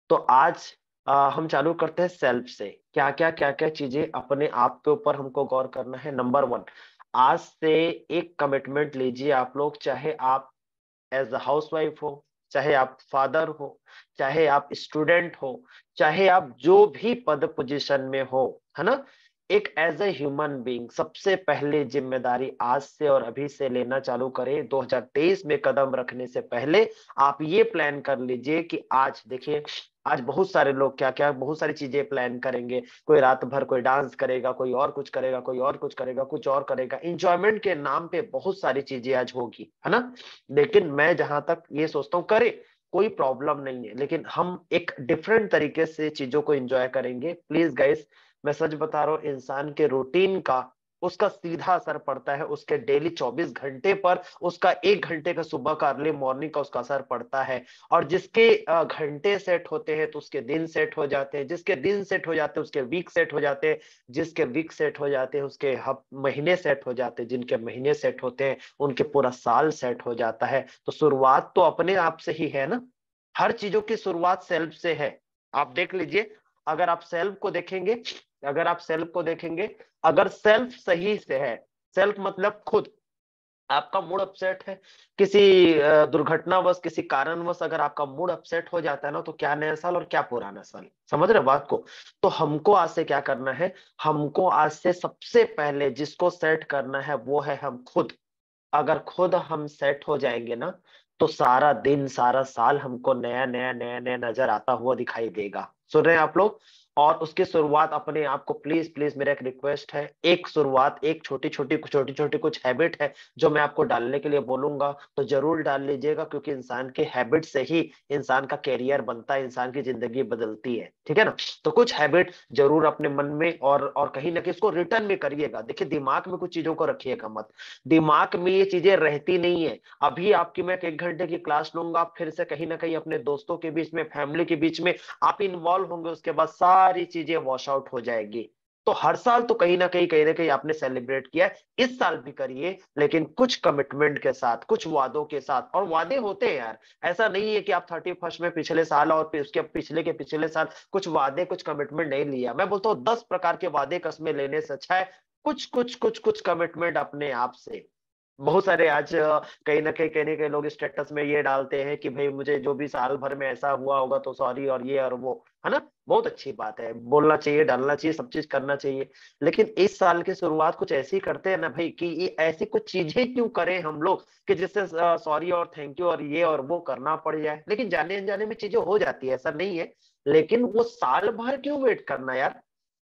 तो आज हम चालू करते हैं सेल्फ से। क्या क्या चीजें अपने आप के ऊपर हमको गौर करना है। नंबर वन, आज से एक कमिटमेंट लीजिए आप लोग, चाहे आप एज अ हाउसवाइफ हो, चाहे आप फादर हो, चाहे आप स्टूडेंट हो, चाहे आप जो भी पद पोजीशन में हो, है ना। एक एज ए ह्यूमन बीइंग सबसे पहले जिम्मेदारी आज से और अभी से लेना चालू करें। 2023 में कदम रखने से पहले आप ये प्लान कर लीजिए कि आज देखिए, आज बहुत सारे लोग क्या क्या बहुत सारी चीजें प्लान करेंगे। कोई रात भर कोई डांस करेगा, कोई और कुछ करेगा, कोई और कुछ करेगा, कुछ और करेगा। इंजॉयमेंट के नाम पे बहुत सारी चीजें आज होगी, है ना। लेकिन मैं जहां तक ये सोचता हूँ, करे कोई प्रॉब्लम नहीं है, लेकिन हम एक डिफरेंट तरीके से चीजों को एंजॉय करेंगे। प्लीज गाइस, मैं सच बता रहा हूँ, इंसान के रूटीन का उसका सीधा असर पड़ता है उसके डेली 24 घंटे पर। उसका 1 घंटे का सुबह का अर्ली मॉर्निंग का उसका असर पड़ता है। और जिसके घंटे सेट होते हैं तो उसके दिन सेट हो जाते हैं, जिसके दिन सेट हो जाते हैं उसके वीक सेट हो जाते हैं, जिसके वीक सेट हो जाते हैं उसके महीने सेट हो जाते हैं, जिनके महीने सेट होते हैं उनके पूरा साल सेट हो जाता है। तो शुरुआत तो अपने आप से ही है ना। हर चीजों की शुरुआत सेल्फ से है। आप देख लीजिए, अगर आप सेल्फ को देखेंगे, अगर आप सेल्फ को देखेंगे, अगर सेल्फ सही से है, सेल्फ मतलब खुद, आपका मूड अपसेट है किसी दुर्घटनावश, किसी कारणवश अगर आपका मूड अपसेट हो जाता है ना, तो क्या नया साल और क्या पुराना साल, समझ रहे बात को। तो हमको आज से क्या करना है, हमको आज से सबसे पहले जिसको सेट करना है वो है हम खुद। अगर खुद हम सेट हो जाएंगे ना, तो सारा दिन सारा साल हमको नया नया नया नया नजर आता हुआ दिखाई देगा। सुन रहे हैं आप लोग। और उसकी शुरुआत अपने आप को, प्लीज प्लीज मेरा एक रिक्वेस्ट है, एक शुरुआत, एक छोटी छोटी कुछ हैबिट है जो मैं आपको डालने के लिए बोलूंगा, तो जरूर डाल लीजिएगा, क्योंकि इंसान के हैबिट से ही इंसान का कैरियर बनता है, इंसान की जिंदगी बदलती है, ठीक है ना। तो कुछ हैबिट जरूर अपने मन में और कहीं ना कहीं इसको रिटर्न में करिएगा। देखिए, दिमाग में कुछ चीजों को रखिएगा मत, दिमाग में ये चीजें रहती नहीं है। अभी आपकी मैं 1 घंटे की क्लास लूंगा, आप फिर से कहीं ना कहीं अपने दोस्तों के बीच में, फैमिली के बीच में आप इन्वॉल्व होंगे, उसके बाद सारी चीजें वॉश आउट हो जाएगी। तो हर साल तो कहीं ना कहीं आपने सेलिब्रेट किया है, इस साल भी करिए, लेकिन कुछ कमिटमेंट के साथ, कुछ वादों के साथ। और वादे होते हैं यार, ऐसा नहीं है कि आप 31st में पिछले साल और फिर उसके पिछले के पिछले साल कुछ वादे, कुछ कमिटमेंट नहीं लिया। मैं बोलता हूँ 10 प्रकार के वादे कसमें लेने से अच्छा है कुछ कमिटमेंट अपने आप से। बहुत सारे आज कहीं ना कहीं लोग स्टेटस में ये डालते हैं कि भाई मुझे जो भी साल भर में ऐसा हुआ होगा तो सॉरी, और ये और वो, है ना। बहुत अच्छी बात है, बोलना चाहिए, डालना चाहिए, सब चीज करना चाहिए। लेकिन इस साल की शुरुआत कुछ ऐसी करते हैं ना भाई, कि ये ऐसी कुछ चीजें क्यों करें हम लोग कि जिससे सॉरी और थैंक यू और ये और वो करना पड़ जाए। लेकिन जाने अनजाने में चीजें हो जाती है, ऐसा नहीं है। लेकिन वो साल भर क्यों वेट करना यार,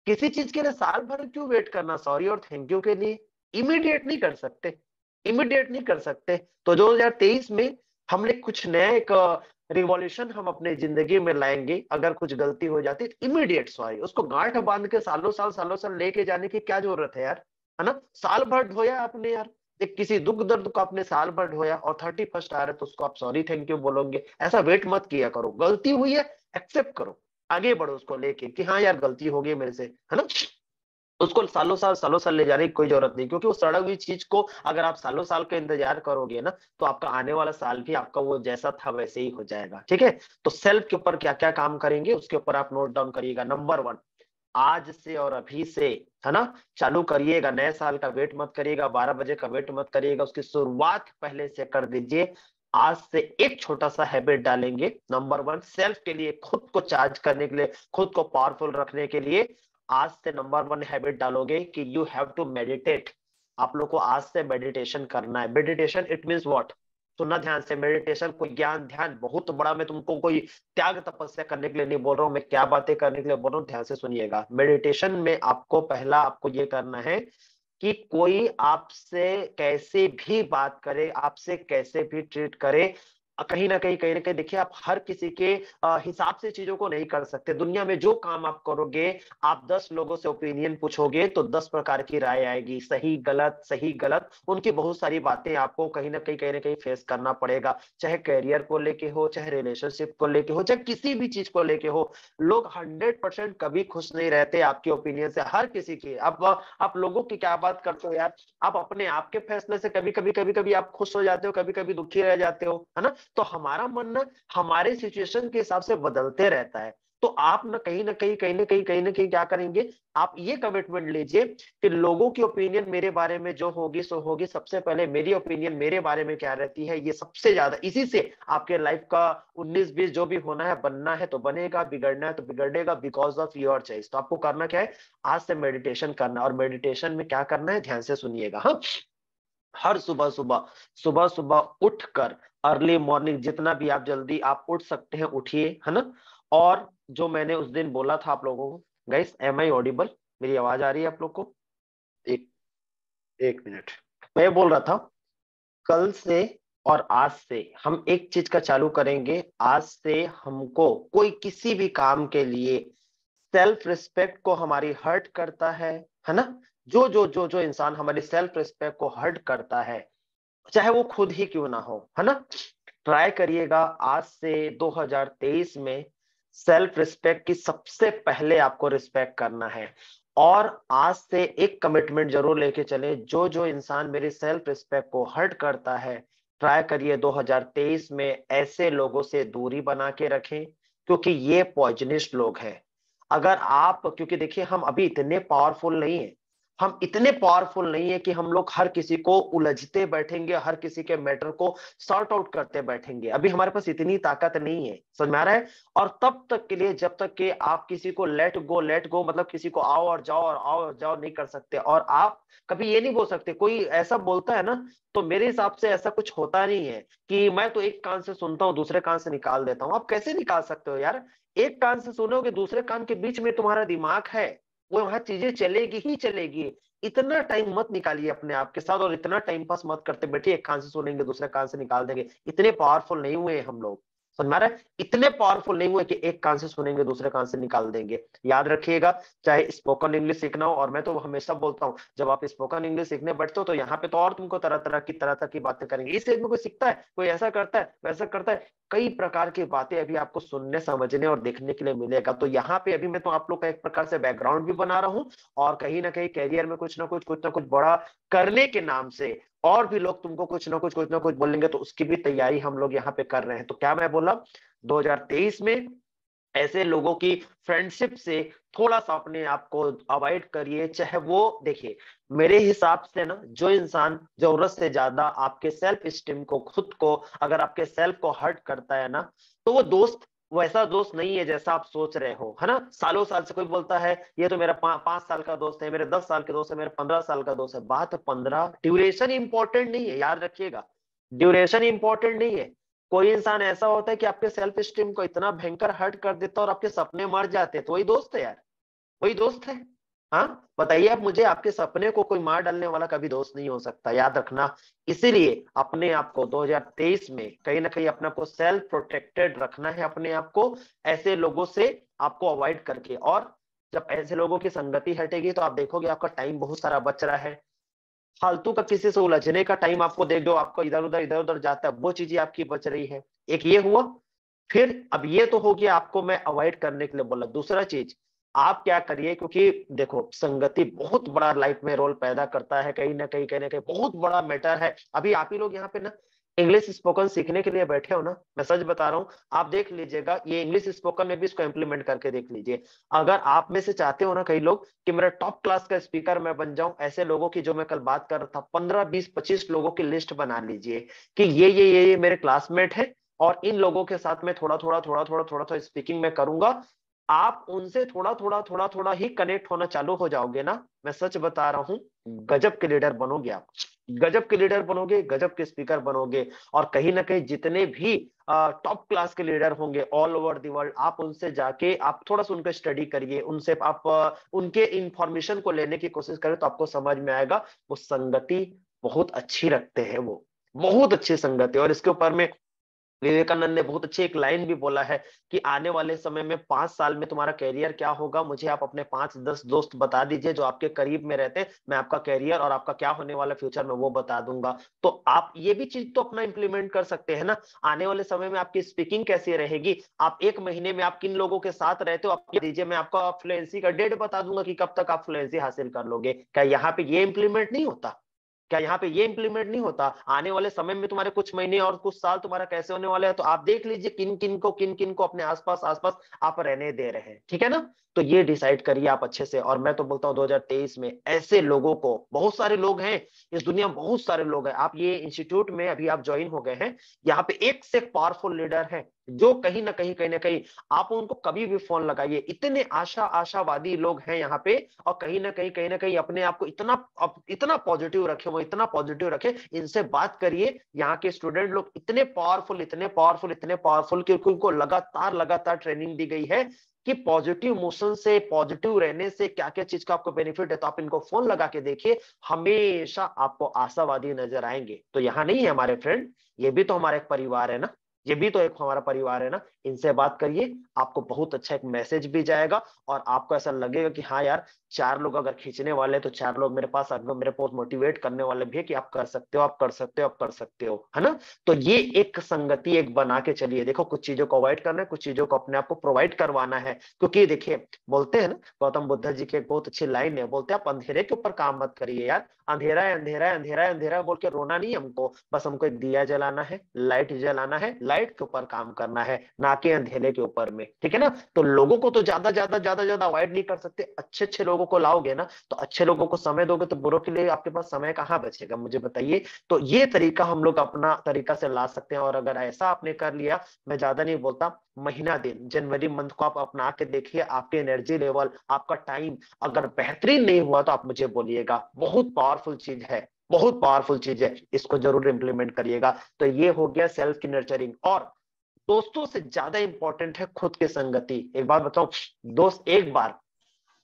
किसी चीज के लिए साल भर क्यों वेट करना सॉरी और थैंक यू के लिए। इमीडिएट नहीं कर सकते, इमीडिएट नहीं कर सकते। तो 2023 में हमने कुछ नया एक रिवॉल्यूशन हम अपने जिंदगी में लाएंगे। अगर कुछ गलती हो जाती है इमीडिएट सॉरी, उसको गांठ बांध के सालों साल लेके जाने की क्या जरूरत है यार, है ना। साल भर ढोया आपने यार, एक किसी दुख दर्द को आपने साल भर ढोया, और 31st आ रहा है तो उसको आप सॉरी थैंक यू बोलोगे। ऐसा वेट मत किया करो, गलती हुई है एक्सेप्ट करो, आगे बढ़ो उसको लेके कि हाँ यार गलती हो गई मेरे से, है ना। उसको सालों साल ले जाने की कोई जरूरत नहीं, क्योंकि वो सड़ी हुई चीज को अगर आप सालों साल का इंतजार करोगे ना, तो आपका आने वाला साल भी आपका वो जैसा था वैसे ही हो जाएगा, ठीक है। तो सेल्फ के ऊपर क्या क्या काम करेंगे उसके ऊपर आप नोट डाउन करिएगा। नंबर वन, आज से और अभी से, है ना, चालू करिएगा। नए साल का वेट मत करिएगा, 12 बजे का वेट मत करिएगा, उसकी शुरुआत पहले से कर दीजिए। आज से एक छोटा सा हैबिट डालेंगे। नंबर वन, सेल्फ के लिए, खुद को चार्ज करने के लिए, खुद को पावरफुल रखने के लिए आज से नंबर वन हैबिट डालोगे कि यू हैव टू मेडिटेट। आप लोग को आज से मेडिटेशन करना है। मेडिटेशन इट मींस व्हाट, सुनना ध्यान से। मेडिटेशन कोई ज्ञान ध्यान बहुत बड़ा, मैं तुमको कोई त्याग तपस्या करने के लिए नहीं बोल रहा हूँ, मैं क्या बातें करने के लिए बोल रहा हूँ, ध्यान से सुनिएगा। मेडिटेशन में आपको पहला आपको ये करना है कि कोई आपसे कैसे भी बात करे, आपसे कैसे भी ट्रीट करे, कहीं ना कहीं देखिए, आप हर किसी के हिसाब से चीजों को नहीं कर सकते। दुनिया में जो काम आप करोगे, आप 10 लोगों से ओपिनियन पूछोगे तो 10 प्रकार की राय आएगी, सही गलत सही गलत, उनकी बहुत सारी बातें आपको कहीं ना कहीं फेस करना पड़ेगा। चाहे करियर को लेके हो, चाहे रिलेशनशिप को लेके हो, चाहे किसी भी चीज को लेके हो। लोग 100% कभी खुश नहीं रहते आपके ओपिनियन से, हर किसी की। आप लोगों की क्या बात करते हो यार, आप अपने आप के फैसले से कभी कभी आप खुश हो जाते हो, कभी कभी दुखी रह जाते हो, है ना। तो हमारा मन ना हमारे सिचुएशन के हिसाब से बदलते रहता है। तो आप ना कहीं न कहीं, कहीं न कहीं, कहीं न कहीं क्या करेंगे, आप ये कमिटमेंट लीजिए कि लोगों की ओपिनियन मेरे बारे में जो होगी सो होगी, सबसे पहले मेरी ओपिनियन मेरे बारे में क्या रहती है, ये सबसे ज्यादा, इसी से आपके लाइफ का 19-20 जो भी होना है, बनना है तो बनेगा, बिगड़ना है तो बिगड़ेगा, बिकॉज़ ऑफ योर चॉइस। तो आपको करना क्या है, आज से मेडिटेशन करना है, और मेडिटेशन में क्या करना है, ध्यान से सुनिएगा, हाँ? हर सुबह-सुबह, सुबह-सुबह उठकर अर्ली मॉर्निंग जितना भी आप जल्दी आप उठ सकते हैं उठिए, है ना? और जो मैंने उस दिन बोला था आप लोगों को, गाइस एम आई ऑडिबल? मेरी आवाज़ आ रही है आप लोग को? एक 1 मिनट। मैं ये बोल रहा था, कल से और आज से हम एक चीज़ का चालू करेंगे, आज से हमको कोई किसी भी काम के लिए सेल्फ रिस्पेक्ट को हमारी हर्ट करता है ना? जो इंसान हमारी सेल्फ रिस्पेक्ट को हर्ट करता है, चाहे वो खुद ही क्यों ना हो, है ना? ट्राई करिएगा आज से 2023 में सेल्फ रिस्पेक्ट की सबसे पहले आपको रिस्पेक्ट करना है। और आज से एक कमिटमेंट ज़रूर लेके चलें, जो इंसान मेरी सेल्फ रिस्पेक्ट को हर्ट करता है, ट्राई करिए 2023 में ऐसे लोगों से दूरी बना के रखें, क्योंकि ये पॉइज़नस लोग हैं। अगर आप, क्योंकि देखिए हम अभी इतने पावरफुल नहीं हैं, हम इतने पावरफुल नहीं है कि हम लोग हर किसी को उलझते बैठेंगे, हर किसी के मैटर को सॉर्ट आउट करते बैठेंगे। अभी हमारे पास इतनी ताकत नहीं है, समझ में आ रहा है? और तब तक के लिए, जब तक कि आप किसी को लेट गो मतलब किसी को आओ और जाओ नहीं कर सकते, और आप कभी ये नहीं बोल सकते, कोई ऐसा बोलता है ना, तो मेरे हिसाब से ऐसा कुछ होता नहीं है कि मैं तो एक कान से सुनता हूँ, दूसरे कान से निकाल देता हूँ। आप कैसे निकाल सकते हो यार? एक कान से सुनोगे, दूसरे कान के बीच में तुम्हारा दिमाग है, वो वहाँ चीज़ें चलेगी ही चलेगी। इतना टाइम मत निकालिए अपने आप के साथ, और इतना टाइम पास मत करते बैठिए, एक कान से सुनेंगे, दूसरे कान से निकाल देंगे। इतने पावरफुल नहीं हुए हम लोग, समझ में आ रहा है? इतने पावरफुल नहीं हुए कि एक कान से सुनेंगे, दूसरे कान से निकाल देंगे। याद रखिएगा, चाहे स्पोकन इंग्लिश सीखना हो, और मैं तो हमेशा बोलता हूँ, जब आप स्पोकन इंग्लिश सीखने बैठते हो, तो यहाँ पे तो और तुमको तरह-तरह की बातें करेंगे। इस एज में कोई सीखता है, कोई ऐसा करता है, वैसा करता है, कई प्रकार की बातें अभी आपको सुनने, समझने और देखने के लिए मिलेगा। तो यहाँ पे अभी मैं तो आप लोग का एक प्रकार से बैकग्राउंड भी बना रहा हूँ, और कहीं न कहीं करियर में कुछ ना कुछ बड़ा करने के नाम से और भी लोग तुमको कुछ ना कुछ बोलेंगे, तो उसकी भी तैयारी हम लोग यहाँ पे कर रहे हैं। तो क्या मैं बोला, 2023 में ऐसे लोगों की फ्रेंडशिप से थोड़ा-सा अपने आप को अवॉइड करिए। चाहे वो, देखिए, मेरे हिसाब से ना, जो इंसान ज़रूरत से ज़्यादा आपके सेल्फ एस्टीम को, खुद को, अगर आपके सेल्फ को हर्ट करता है ना, तो वो दोस्त वैसा दोस्त नहीं है जैसा आप सोच रहे हो, है ना? सालों साल से कोई बोलता है, ये तो मेरा 5 साल का दोस्त है, मेरे 10 साल के दोस्त है, मेरे 15 साल का दोस्त है। बात 15, ड्यूरेशन इंपॉर्टेंट नहीं है, याद रखिएगा। ड्यूरेशन इंपॉर्टेंट नहीं है। कोई इंसान ऐसा होता है कि आपके सेल्फ एस्टीम को इतना भयंकर हर्ट कर देता है और आपके सपने मर जाते हैं, तो वही दोस्त है यार, वही दोस्त है। हाँ, बताइए आप मुझे, आपके सपने को कोई मार डालने वाला कभी दोस्त नहीं हो सकता, याद रखना। इसीलिए अपने आप को 2023 में कहीं न कहीं अपने आप को सेल्फ प्रोटेक्टेड रखना है, अपने आप को ऐसे लोगों से आपको अवॉइड करके। और जब ऐसे लोगों की संगति हटेगी, तो आप देखोगे आपका टाइम बहुत सारा बच रहा है। फालतू का किसी से उलझने का टाइम आपको देख दो, आपको इधर-उधर जाता है, वो चीज़ें आपकी बच रही है। एक ये हुआ, फिर अब ये तो हो गया, आपको मैं अवॉइड करने के लिए बोला। दूसरा चीज़, आप क्या करिए, क्योंकि देखो संगति बहुत बड़ा लाइफ में रोल पैदा करता है, कहीं न कहीं बहुत बड़ा मैटर है। अभी आप ही लोग यहाँ पे ना इंग्लिश स्पोकन सीखने के लिए बैठे हो ना, मैं सच बता रहा हूँ, आप देख लीजिएगा, ये इंग्लिश स्पोकन में भी इसको इम्प्लीमेंट करके देख लीजिए। अगर आप में से चाहते हो ना कई लोग कि मेरा टॉप क्लास का स्पीकर मैं बन जाऊं, ऐसे लोगों की जो मैं कल बात कर रहा था, 15, 20, 25 लोगों की लिस्ट बना लीजिए कि ये मेरे क्लासमेट है, और इन लोगों के साथ मैं थोड़ा-थोड़ा स्पीकिंग में करूँगा। आप उनसे थोड़ा-थोड़ा ही कनेक्ट होना चालू हो जाओगे ना, मैं सच बता रहा हूँ, गजब के लीडर बनोगे आप। गजब के लीडर बनोगे, गजब के स्पीकर बनोगे, और कहीं न कहीं जितने भी टॉप क्लास के लीडर होंगे ऑल ओवर द वर्ल्ड, आप उनसे जाके आप थोड़ा-सा उनका स्टडी करिए, उनसे आप उनके इन्फॉर्मेशन को लेने की कोशिश करें, तो आपको समझ में आएगा, वो संगति बहुत अच्छी रखते हैं वो, बहुत अच्छी संगति। और इसके ऊपर में विवेकानंद ने बहुत अच्छी एक लाइन भी बोला है कि आने वाले समय में 5 साल में तुम्हारा करियर क्या होगा, मुझे आप अपने 5-10 दोस्त बता दीजिए जो आपके करीब में रहते हैं, मैं आपका करियर और आपका क्या होने वाला फ्यूचर में वो बता दूंगा। तो आप ये भी चीज तो अपना इंप्लीमेंट कर सकते हैं ना। आने वाले समय में आपकी स्पीकिंग कैसी रहेगी, आप 1 महीने में आप किन लोगों के साथ रहते हो, आप ये दीजिए, मैं आपको फ्लुएंसी का डेट बता दूंगा कि कब तक आप फ्लुएंसी हासिल कर लोगे। क्या यहाँ पे ये इंप्लीमेंट नहीं होता? क्या यहाँ पे ये इंप्लीमेंट नहीं होता? आने वाले समय में तुम्हारे कुछ महीने और कुछ साल तुम्हारा कैसे होने वाले हैं, तो आप देख लीजिए किन किन को अपने आसपास आसपास आप रहने दे रहे हैं, ठीक है ना? तो ये डिसाइड करिए आप अच्छे से। और मैं तो बोलता हूँ 2023 में ऐसे लोगों को, बहुत सारे लोग हैं इस दुनिया में, बहुत सारे लोग हैं। आप ये इंस्टीट्यूट में अभी आप ज्वाइन हो गए हैं, यहाँ पे एक से एक पावरफुल लीडर है, जो कहीं ना कहीं आप उनको कभी भी फोन लगाइए, इतने आशावादी लोग हैं यहाँ पे। और कहीं ना कहीं अपने आप को इतना पॉजिटिव रखे, वो इतना पॉजिटिव रखे, इनसे बात करिए। यहाँ के स्टूडेंट लोग इतने पावरफुल, इतने पावरफुल कि उनको लगातार लगातार ट्रेनिंग दी गई है कि पॉजिटिव मोशन से, पॉजिटिव रहने से क्या क्या चीज का आपको बेनिफिट है। तो आप इनको फोन लगा के देखिए, हमेशा आपको आशावादी नजर आएंगे। तो यहाँ नहीं है हमारे फ्रेंड, ये भी तो हमारा एक परिवार है ना, ये भी तो एक हमारा परिवार है ना। इनसे बात करिए, आपको बहुत अच्छा एक मैसेज भी जाएगा, और आपको ऐसा लगेगा कि हाँ यार, चार लोग अगर खींचने वाले तो चार लोग मेरे पास आगे मेरे को मोटिवेट करने वाले भी है कि आप कर सकते हो, आप कर सकते हो, आप कर सकते हो, है ना। तो ये एक संगति एक बना के चलिए। देखो, कुछ चीजों को अवॉइड करना है, कुछ चीजों को अपने आप को प्रोवाइड करवाना है। क्योंकि देखिए, बोलते हैं ना, गौतम बुद्ध जी की एक बहुत अच्छी लाइन है, बोलते हैं आप अंधेरे के ऊपर काम मत करिए यार। अंधेरा है, अंधेरा है, अंधेरा है, अंधेरा है बोल के रोना नहीं हमको, बस हमको एक दिया जलाना है, लाइट जलाना है, लाइट के ऊपर काम करना है, ना कि अंधेरे के ऊपर में, ठीक है ना। तो लोगों को तो ज्यादा अवॉइड नहीं कर सकते, अच्छे अच्छे लोगों को लाओगे ना, तो अच्छे लोगों को समय दोगे तो बुरों के लिए आपके पास समय कहाँ बचेगा, मुझे बताइए। तो ये तरीका हम लोग अपना तरीका से ला सकते हैं। और अगर ऐसा आपने कर लिया, मैं ज्यादा नहीं बोलता, महीना दिन जनवरी मंथ को आप अपना के देखिए, आपके एनर्जी लेवल, आपका टाइम अगर बेहतरीन नहीं हुआ तो आप मुझे बोलिएगा। बहुत पावरफुल चीज है, बहुत पावरफुल चीज है, इसको जरूर इंप्लीमेंट करिएगा। तो ये हो गया सेल्फ की नर्चरिंग। और दोस्तों से ज्यादा इंपॉर्टेंट है खुद की संगति। एक बात बताऊं, दोस्त एक बार,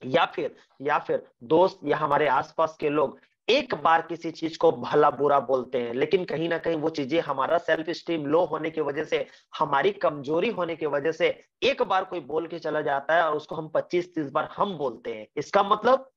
या फिर दोस्त या हमारे आसपास के लोग एक बार किसी चीज को भला बुरा बोलते हैं, लेकिन कहीं ना कहीं वो चीजें हमारा सेल्फ स्टीम लो होने की वजह से, हमारी कमजोरी होने की वजह से एक बार कोई बोल के चला जाता है और उसको हम 25-30 बार हम बोलते हैं। इसका मतलब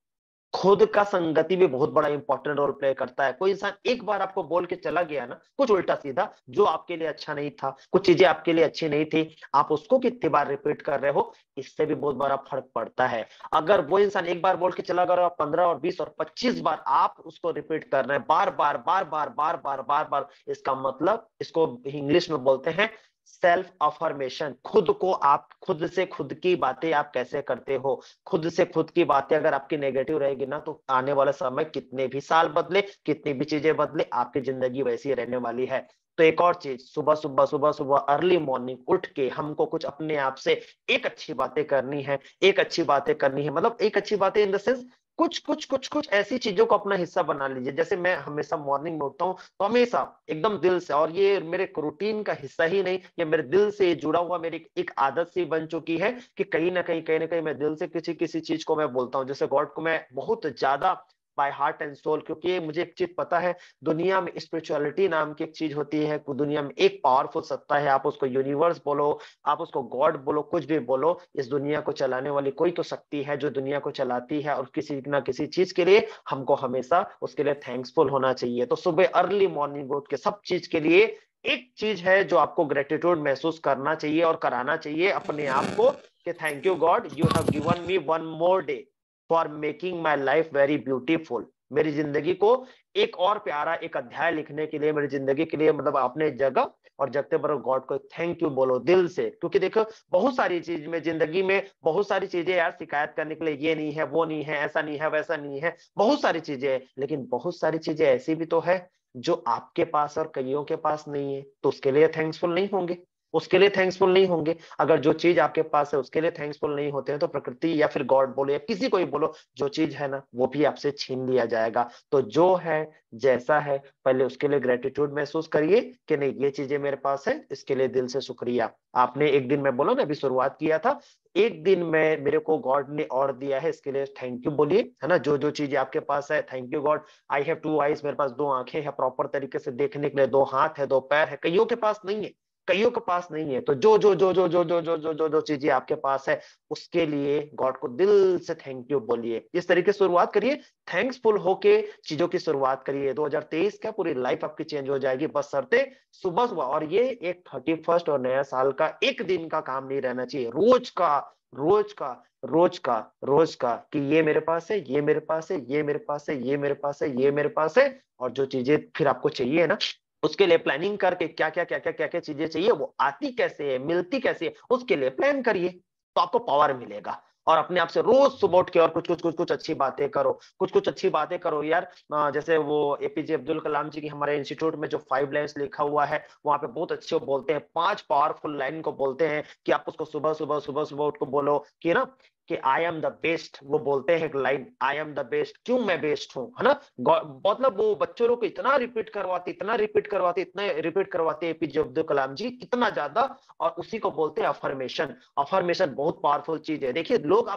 खुद का संगति भी बहुत बड़ा इंपॉर्टेंट रोल प्ले करता है। कोई इंसान एक बार आपको बोल के चला गया ना कुछ उल्टा सीधा, जो आपके लिए अच्छा नहीं था, कुछ चीजें आपके लिए अच्छी नहीं थी, आप उसको कितनी बार रिपीट कर रहे हो, इससे भी बहुत बड़ा फर्क पड़ता है। अगर वो इंसान एक बार बोल के चला गया और 15 और 20 और 25 बार आप उसको रिपीट कर रहे हैं, बार बार बार बार बार बार बार बार, इसका मतलब, इसको इंग्लिश में बोलते हैं सेल्फ अफर्मेशन। खुद को आप, खुद से खुद की बातें आप कैसे करते हो, खुद से खुद की बातें अगर आपकी नेगेटिव रहेगी ना, तो आने वाला समय कितने भी साल बदले, कितनी भी चीजें बदले, आपकी जिंदगी वैसी रहने वाली है। तो एक और चीज, सुबह सुबह अर्ली मॉर्निंग उठ के हमको कुछ अपने आप से एक अच्छी बातें करनी है, एक अच्छी बातें करनी है, मतलब एक अच्छी बातें इन द सेंस, कुछ ऐसी चीजों को अपना हिस्सा बना लीजिए। जैसे मैं हमेशा मॉर्निंग में उठता हूँ तो हमेशा एकदम दिल से, और ये मेरे रूटीन का हिस्सा ही नहीं, ये मेरे दिल से जुड़ा हुआ मेरी एक आदत सी बन चुकी है कि कहीं ना कहीं मैं दिल से किसी किसी चीज को मैं बोलता हूँ। जैसे गॉड को मैं बहुत ज्यादा बाय हार्ट एंड सोल, क्योंकि मुझे एक चीज पता है, दुनिया में स्पिरिचुअलिटी नाम की एक चीज होती है, दुनिया में एक पावरफुल सत्ता है, आप उसको यूनिवर्स बोलो, आप उसको गॉड बोलो, कुछ भी बोलो, इस दुनिया को चलाने वाली कोई तो शक्ति है जो दुनिया को चलाती है, और किसी ना किसी चीज के लिए हमको हमेशा उसके लिए थैंक्सफुल होना चाहिए। तो सुबह अर्ली मॉर्निंग उठ के सब चीज के लिए एक चीज है जो आपको ग्रेटिट्यूड महसूस करना चाहिए और कराना चाहिए अपने आप को, कि thank you God, you have given me one more day for making my life very beautiful. मेरी जिंदगी को एक और प्यारा एक अध्याय लिखने के लिए, मेरी जिंदगी के लिए, मतलब अपने जगह और जगते पर गॉड को थैंक यू बोलो दिल से। क्योंकि देखो, बहुत सारी चीज में जिंदगी में, बहुत सारी चीजें यार शिकायत करने के लिए, ये नहीं है, वो नहीं है, ऐसा नहीं है, वैसा नहीं है, बहुत सारी चीजें है, लेकिन बहुत सारी चीजें ऐसी भी तो है जो आपके पास और कईयों के पास नहीं है, तो उसके लिए थैंक्सफुल नहीं होंगे, उसके लिए थैंक्सफुल नहीं होंगे। अगर जो चीज आपके पास है उसके लिए थैंक्सफुल नहीं होते हैं, तो प्रकृति या फिर गॉड बोलो या किसी को ही बोलो, जो चीज है ना वो भी आपसे छीन लिया जाएगा। तो जो है, जैसा है, पहले उसके लिए ग्रेटिट्यूड महसूस करिए कि नहीं, ये चीजें मेरे पास है, इसके लिए दिल से शुक्रिया। आपने एक दिन, मैं बोला ना अभी शुरुआत किया था, एक दिन में मेरे को गॉड ने और दिया है, इसके लिए थैंक यू बोलिए, है ना। जो जो चीज आपके पास है, thank you God. I have two eyes, मेरे पास दो आंखें हैं प्रॉपर तरीके से देखने के लिए, दो हाथ है, दो पैर है, कईयों के पास नहीं है, कईयों के पास नहीं है। तो जो जो जो जो जो जो जो जो जो जो चीजें आपके पास है, उसके लिए गॉड को दिल से थैंक यू बोलिए। इस तरीके से शुरुआत करिए, थैंक्सफुल होके चीजों की शुरुआत करिए। 2023 क्या, पूरी लाइफ आपकी चेंज हो जाएगी, बस शर्ते सुबह सुबह। और ये एक 31st और नया साल का एक दिन का काम नहीं रहना चाहिए, रोज का, रोज का रोज का कि ये मेरे पास है, ये मेरे पास है, ये मेरे पास है, ये मेरे पास है, ये मेरे पास है। और जो चीजें फिर आपको चाहिए ना, उसके लिए प्लानिंग करके क्या क्या चीजें चाहिए, वो आती कैसे है, मिलती कैसे है, उसके लिए प्लान करिए, तो आपको पावर मिलेगा। और अपने आप से रोज सुबह उठ के और कुछ कुछ अच्छी बातें करो, कुछ कुछ अच्छी बातें करो यार। जैसे वो एपीजे अब्दुल कलाम जी की हमारे इंस्टीट्यूट में जो 5 लाइन्स लिखा हुआ है, वहां पे बहुत अच्छे वो बोलते हैं, 5 पावरफुल लाइन को बोलते हैं कि आप उसको सुबह सुबह उठ को बोलो कि ना, कि आई एम द बेस्ट। वो बोलते हैं एक line, I am the best, क्यों मैं बेस्ट हूँ, है ना। मतलब वो बच्चों को इतना रिपीट करवाते, इतना रिपीट करवाते, इतना रिपीट करवाते एपीजे अब्दुल कलाम जी, इतना ज्यादा। और उसी को बोलते हैं अफर्मेशन। अफर्मेशन बहुत पावरफुल चीज है। देखिए लोग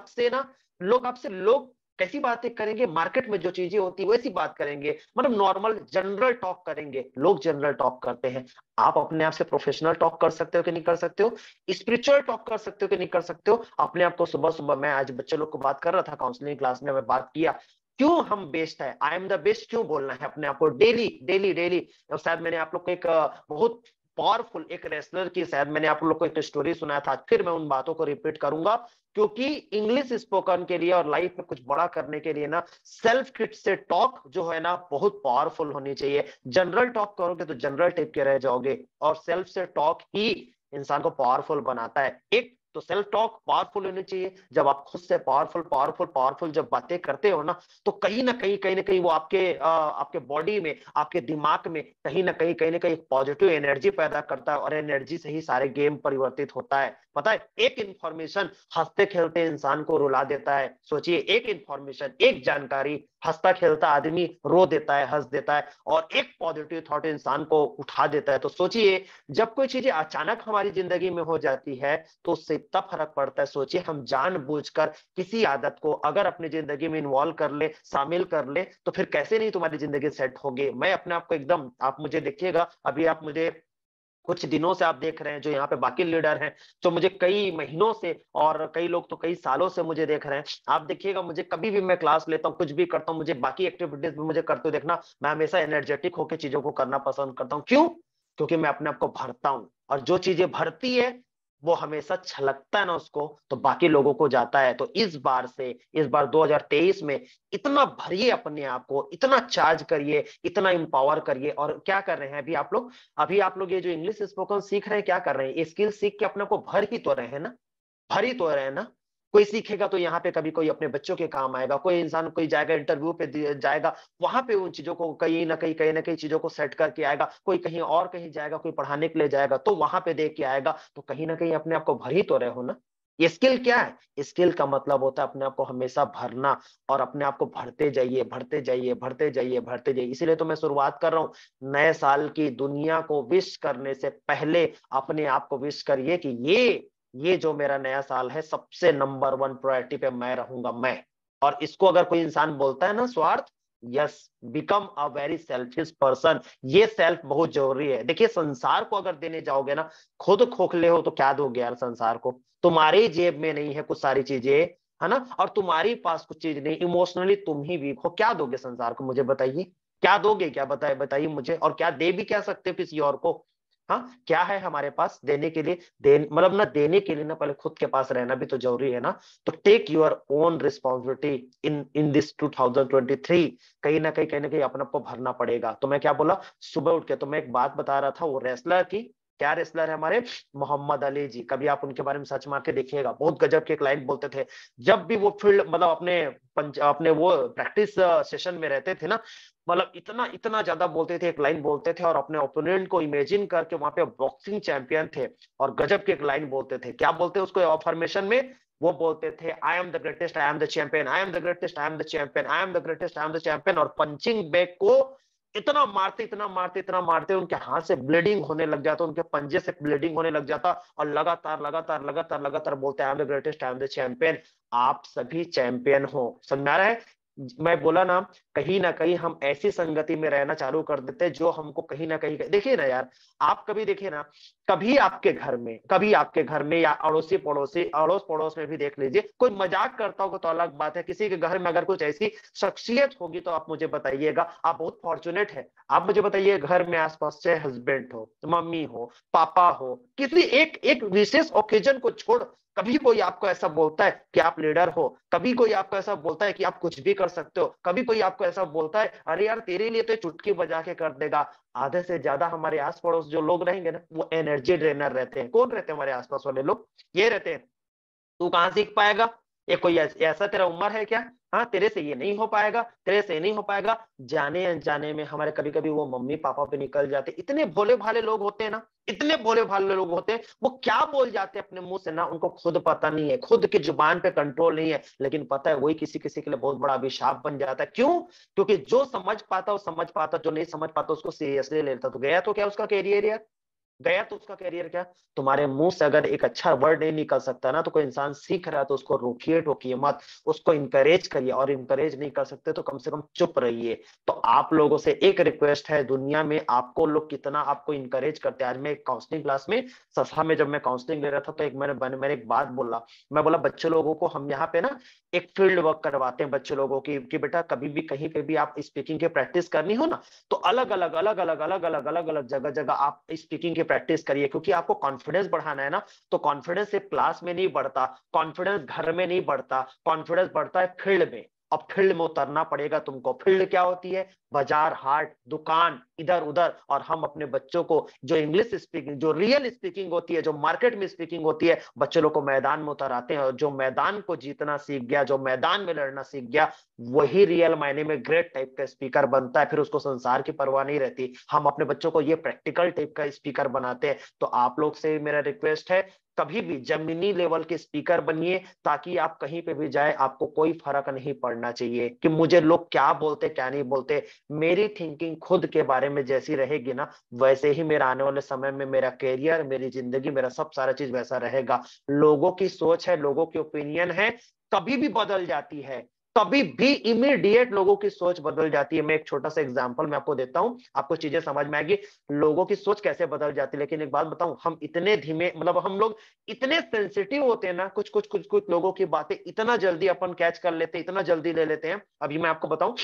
कैसी बातें करेंगे, मार्केट में जो चीजें होती है वैसी बात करेंगे, मतलब नॉर्मल जनरल टॉक करेंगे। लोग जनरल टॉक करते हैं। आप अपने आप से प्रोफेशनल टॉक कर सकते हो कि नहीं कर सकते हो, स्पिरिचुअल टॉक कर सकते हो कि नहीं कर सकते हो। अपने आप को सुबह सुबह, मैं आज बच्चे लोग को बात कर रहा था काउंसलिंग क्लास में, मैं बात किया क्यों हम बेस्ट है, आई एम द बेस्ट क्यों बोलना है अपने आप को डेली डेली डेली। और शायद मैंने आप लोग को एक बहुत पावरफुल एक रेसलर की, शायद मैंने आप लोग को एक स्टोरी सुनाया था, फिर मैं उन बातों को रिपीट करूंगा। क्योंकि इंग्लिश स्पोकन के लिए और लाइफ में कुछ बड़ा करने के लिए ना, सेल्फ किट से टॉक जो है ना बहुत पावरफुल होनी चाहिए। जनरल टॉक करोगे तो जनरल टाइप के रह जाओगे, और सेल्फ से टॉक ही इंसान को पावरफुल बनाता है। एक तो सेल्फ टॉक पावरफुल होनी चाहिए। जब आप खुद से पावरफुल पावरफुल पावरफुल जब बातें करते हो ना, तो कहीं ना कहीं वो आपके बॉडी में, आपके दिमाग में कहीं ना कहीं पॉजिटिव एनर्जी पैदा करता है, और एनर्जी से ही सारे गेम परिवर्तित होता है। पता है, एक इंफॉर्मेशन हंसते खेलते इंसान को रुला देता है। सोचिए, एक इंफॉर्मेशन, एक जानकारी, हंसता खेलता आदमी रो देता है, हंस देता है, और एक पॉजिटिव थॉट इंसान को उठा देता है। तो सोचिए, जब कोई चीजें अचानक हमारी जिंदगी में हो जाती है, तो उससे इतना फर्क पड़ता है। सोचिए, हम जानबूझकर किसी आदत को अगर अपनी जिंदगी में इन्वॉल्व कर ले, शामिल कर ले, तो फिर कैसे नहीं तुम्हारी जिंदगी सेट होगी। मैं अपने आप को एकदम, आप मुझे देखिएगा, अभी आप मुझे कुछ दिनों से आप देख रहे हैं, जो यहाँ पे बाकी लीडर हैं, जो मुझे कई महीनों से, और कई लोग तो कई सालों से मुझे देख रहे हैं। आप देखिएगा, मुझे कभी भी मैं क्लास लेता हूँ, कुछ भी करता हूँ, मुझे बाकी एक्टिविटीज भी मुझे करते हुए देखना, मैं हमेशा एनर्जेटिक होकर चीजों को करना पसंद करता हूँ। क्यों? क्योंकि मैं अपने आप को भरता हूँ, और जो चीजें भरती है वो हमेशा छलकता है ना उसको, तो बाकी लोगों को जाता है। तो इस बार 2023 में इतना भरिए अपने आप को, इतना चार्ज करिए, इतना इंपावर करिए। और क्या कर रहे हैं अभी आप लोग ये जो इंग्लिश स्पोकन सीख रहे हैं, क्या कर रहे हैं, ये स्किल सीख के अपने को भर ही तो रहे हैं ना, भर ही तो रहे हैं ना। कोई सीखेगा तो यहाँ पे कभी कोई अपने बच्चों के काम आएगा, कोई इंसान कोई जाएगा इंटरव्यू पे जाएगा, वहां पे उन चीजों को कहीं ना कहीं चीजों को सेट करके आएगा। कोई कहीं और कहीं जाएगा, कोई पढ़ाने के लिए जाएगा, तो वहां पे देख के आएगा। तो कहीं ना कहीं अपने आप को भर ही तो रहे हो ना। ये स्किल क्या है? स्किल का मतलब होता है अपने आप को हमेशा भरना, और अपने आप को भरते जाइए, भरते जाइए, भरते जाइए, भरते जाइए। इसीलिए तो मैं शुरुआत कर रहा हूँ, नए साल की दुनिया को विश करने से पहले अपने आप को विश करिए कि ये जो मेरा नया साल है, सबसे नंबर 1 प्रायोरिटी पे मैं रहूंगा, मैं। और इसको अगर कोई इंसान बोलता है ना स्वार्थ, yes, become a very selfish person. ये सेल्फ बहुत जरूरी है। देखिए, संसार को अगर देने जाओगे ना, खुद खोखले हो तो क्या दोगे यार संसार को? तुम्हारी जेब में नहीं है कुछ सारी चीजें, है ना, और तुम्हारी पास कुछ चीज नहीं, इमोशनली तुम ही वीक हो, क्या दोगे संसार को? मुझे बताइए, क्या दोगे? क्या बताइए मुझे। और क्या दे भी क्या सकते हो किसी और को? हाँ, क्या है हमारे पास देने के लिए? मतलब ना, देने के लिए ना पहले खुद के पास रहना भी तो जरूरी है ना। तो take your own responsibility in this 2023। कहीं ना कहीं अपने आप को भरना पड़ेगा। तो मैं क्या बोला, सुबह उठ के तो मैं एक बात बता रहा था, वो रेसलर की। क्या रेसलर है हमारे? मोहम्मद अली जी। कभी आप उनके बारे में सर्च मार के देखिएगा, बहुत गजब के क्लाइंट बोलते थे। जब भी वो फील्ड, मतलब अपने वो प्रैक्टिस सेशन में रहते थे ना, मतलब इतना इतना ज्यादा बोलते थे, एक लाइन बोलते थे, और अपने ओपोनेंट को इमेजिन करके, वहां पे बॉक्सिंग चैंपियन थे, और गजब के एक लाइन बोलते थे। क्या बोलते हैं उसको फॉर्मेशन में? वो बोलते थे, आई am the greatest, I am the champion, I am the greatest, I am the champion, I am the greatest, I am the champion. और पंचिंग बैग को इतना मारते, इतना मारते, इतना मारते, उनके हाथ से ब्लीडिंग होने लग जाता, उनके पंजे से ब्लीडिंग होने लग जाता, और लगातार लगातार लगातार लगातार बोलते, आई am the greatest, I am the champion. आप सभी चैंपियन हो, समझ में आ रहा है? मैं बोला ना कहीं हम ऐसी संगति में रहना चालू कर देते हैं, जो हमको कहीं ना कहीं, देखिए ना यार, आप कभी देखिए ना, कभी आपके घर में या अड़ोसी पड़ोसी, अड़ोस पड़ोस में भी देख लीजिए, कोई मजाक करता होगा तो अलग बात है। किसी के घर में अगर कुछ ऐसी शख्सियत होगी तो आप मुझे बताइएगा, आप बहुत फॉर्चुनेट है। आप मुझे बताइए, घर में आसपास चाहे हस्बैंड हो, मम्मी हो, पापा हो, किसी एक एक विशेष ओकेजन को छोड़ कभी कोई आपको ऐसा बोलता है कि आप लीडर हो, कभी कोई आपको ऐसा बोलता है कि आप कुछ भी कर सकते हो, कभी कोई आपको ऐसा बोलता है अरे यार तेरे लिए तो चुटकी बजा के कर देगा। आधे से ज्यादा हमारे आस पड़ोस जो लोग रहेंगे ना, वो एनर्जी ड्रेनर रहते हैं। कौन रहते हैं हमारे आसपास वाले लोग? ये रहते हैं। तू कहाँ सीख पाएगा? ये कोई ऐसा तेरा उम्र है क्या? हाँ, तेरे से ये नहीं हो पाएगा, तेरे से नहीं हो पाएगा। जाने अनजाने में हमारे कभी कभी वो मम्मी पापा पे निकल जाते। इतने भोले भाले लोग होते हैं ना, इतने भोले भाले लोग होते हैं, वो क्या बोल जाते हैं अपने मुंह से ना, उनको खुद पता नहीं है, खुद की जुबान पे कंट्रोल नहीं है, लेकिन पता है वही किसी किसी के लिए बहुत बड़ा अभिशाप बन जाता है। क्यों? क्योंकि जो समझ पाता वो समझ पाता, जो नहीं समझ पाता उसको सीरियसली लेता। तो गया तो क्या उसका कैरियर यार, गया तो उसका करियर क्या? तुम्हारे मुंह से अगर एक अच्छा वर्ड नहीं निकल सकता ना, तो कोई इंसान सीख रहा है तो उसको रोकिए टोकिए मत, उसको इंकरेज करिए। और इंकरेज नहीं कर सकते तो कम से कम चुप रहिए। तो आप लोगों से एक रिक्वेस्ट है, दुनिया में आपको लोग कितना आपको इंकरेज करते हैं। आज मैं एक काउंसलिंग क्लास में, सफा में जब मैं काउंसलिंग ले रहा था, तो एक मैंने एक बात बोला। मैं बोला बच्चे लोगों को हम यहाँ पे ना एक फील्ड वर्क करवाते हैं बच्चे लोगों की, कि बेटा कभी भी कहीं पे भी आप स्पीकिंग की प्रैक्टिस करनी हो ना, तो अलग अलग जगह जगह आप स्पीकिंग की प्रैक्टिस करिए। क्योंकि आपको कॉन्फिडेंस बढ़ाना है ना, तो कॉन्फिडेंस सिर्फ क्लास में नहीं बढ़ता, कॉन्फिडेंस घर में नहीं बढ़ता, कॉन्फिडेंस बढ़ता है फील्ड में। अब फील्ड में उतरना पड़ेगा तुमको। फील्ड क्या होती है? बाजार, हाट, दुकान, इधर उधर। और हम अपने बच्चों को जो इंग्लिश स्पीकिंग, जो रियल स्पीकिंग होती है, जो मार्केट में स्पीकिंग होती है, बच्चे लोग को मैदान में उतर आते हैं। और जो मैदान को जीतना सीख गया, जो मैदान में लड़ना सीख गया, वही रियल मायने में ग्रेट टाइप का स्पीकर बनता है। फिर उसको संसार की परवाह नहीं रहती। हम अपने बच्चों को ये प्रैक्टिकल टाइप का स्पीकर बनाते हैं। तो आप लोग से मेरा रिक्वेस्ट है, कभी भी जमीनी लेवल के स्पीकर बनिए, ताकि आप कहीं पे भी जाए आपको कोई फर्क नहीं पड़ना चाहिए कि मुझे लोग क्या बोलते क्या नहीं बोलते। मेरी थिंकिंग खुद के बारे में जैसी रहेगी ना, वैसे ही मेरा आने वाले समय में मेरा कैरियर, मेरी जिंदगी, मेरा सब सारा चीज वैसा रहेगा। लोगों की सोच है, लोगों की ओपिनियन है, कभी भी बदल जाती है, कभी भी इमीडिएट लोगों की सोच बदल जाती है। मैं एक छोटा सा एग्जांपल मैं आपको देता हूं, आपको चीजें समझ में आएगी लोगों की सोच कैसे बदल जाती है। लेकिन एक बात बताऊं, हम इतने धीमे, मतलब हम लोग इतने सेंसिटिव होते हैं ना, कुछ लोगों की बातें इतना जल्दी अपन कैच कर लेते हैं, इतना जल्दी ले लेते हैं। अभी मैं आपको बताऊं,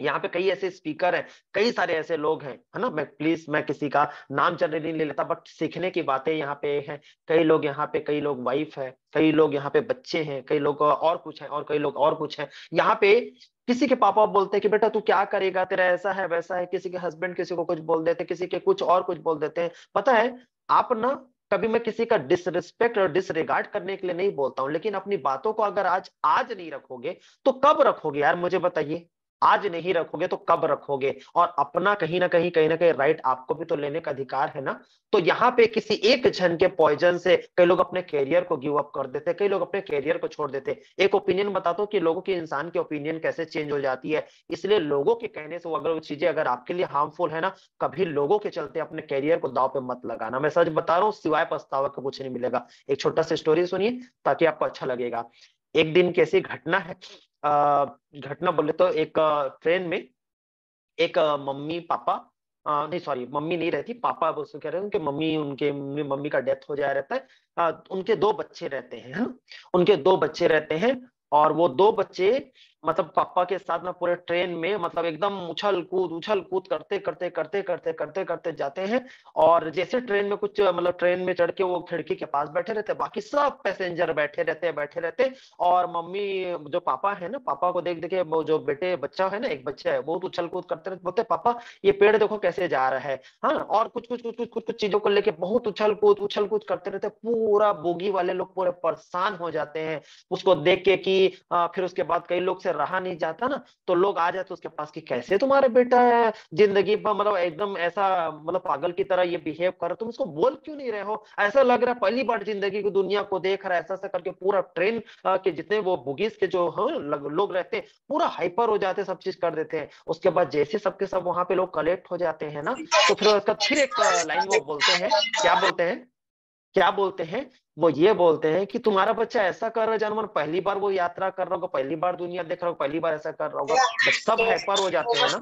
यहाँ पे कई ऐसे स्पीकर हैं, कई सारे ऐसे लोग हैं, है ना। मैं प्लीज मैं किसी का नाम चल नहीं ले लेता, बट सीखने की बातें यहाँ पे हैं। कई लोग यहाँ पे, कई लोग वाइफ है, कई लोग यहाँ पे बच्चे हैं, कई लोग और कुछ है, और कई लोग और कुछ है यहाँ पे। किसी के पापा बोलते हैं कि बेटा तू क्या करेगा, तेरा ऐसा है वैसा है। किसी के हस्बैंड किसी को कुछ बोल देते, किसी के कुछ और कुछ बोल देते हैं। पता है, आप ना, कभी मैं किसी का डिसरिस्पेक्ट और डिसरिगार्ड करने के लिए नहीं बोलता हूँ, लेकिन अपनी बातों को अगर आज आज नहीं रखोगे तो कब रखोगे यार, मुझे बताइए। आज नहीं रखोगे तो कब रखोगे? और अपना कहीं ना कहीं राइट आपको भी तो लेने का अधिकार है ना। तो यहाँ पे किसी एक जन के पॉइजन से कई लोग अपने कैरियर को गिव अप कर देते, कई लोग अपने कैरियर को छोड़ देते। एक ओपिनियन बताता हूँ कि लोगों की, इंसान की ओपिनियन कैसे चेंज हो जाती है। इसलिए लोगों के कहने से, अगर वो चीजें अगर आपके लिए हार्मफुल है ना, कभी लोगों के चलते अपने कैरियर को दांव पे मत लगाना। मैं सच बता रहा हूँ, सिवाय पछतावा का कुछ नहीं मिलेगा। एक छोटा सा स्टोरी सुनिए ताकि आपको अच्छा लगेगा। एक दिन कैसी घटना है, घटना बोले तो एक ट्रेन में एक मम्मी पापा, नहीं सॉरी, मम्मी नहीं रहती, पापा अब उसको कह रहे हैं, उनके मम्मी, उनके मम्मी का डेथ हो जाया रहता है। उनके दो बच्चे रहते हैं, हाँ? उनके दो बच्चे रहते हैं। और वो दो बच्चे मतलब पापा के साथ में पूरे ट्रेन में, मतलब एकदम उछल कूद करते करते करते करते करते करते जाते हैं। और जैसे ट्रेन में कुछ, मतलब ट्रेन में चढ़ के वो खिड़की के पास बैठे रहते, बाकी सब पैसेंजर बैठे रहते। और मम्मी, जो पापा है ना, पापा को देख देखे वो जो बेटे बच्चा है ना, एक बच्चा है, बहुत उछल कूद करते रहते, बोलते पापा ये पेड़ देखो कैसे जा रहा है। हाँ, और कुछ चीजों को लेके बहुत उछल कूद करते रहते। पूरा बोगी वाले लोग पूरे परेशान हो जाते हैं उसको देख के कि फिर उसके बाद कई लोग से रहा नहीं जाता ना, तो लोग आ जाते उसके पास कि कैसे तुम्हारा बेटा है जिंदगी पर, मतलब एकदम ऐसा, मतलब पागल की तरह ये बिहेव कर रहे, तुम इसको बोल क्यों नहीं रहे हो? ऐसा लग रहा है पहली बार जिंदगी को दुनिया को देख रहा है। ऐसा ऐसा करके पूरा ट्रेन के जितने वो बुगीज के जो लोग रहते हैं, पूरा हाइपर हो जाते हैं, सब चीज कर देते हैं। उसके बाद जैसे सबके सब वहां पे लोग कलेक्ट हो जाते हैं ना, तो फिर उसका फिर एक लाइन वो बोलते हैं, क्या बोलते हैं, क्या बोलते हैं? वो ये बोलते हैं कि तुम्हारा बच्चा ऐसा कर रहा है जानवर, पहली बार वो यात्रा कर रहा होगा, पहली बार दुनिया देख रहा होगा, पहली बार ऐसा कर रहा होगा। जब सब हाइपर हो जाते हैं ना,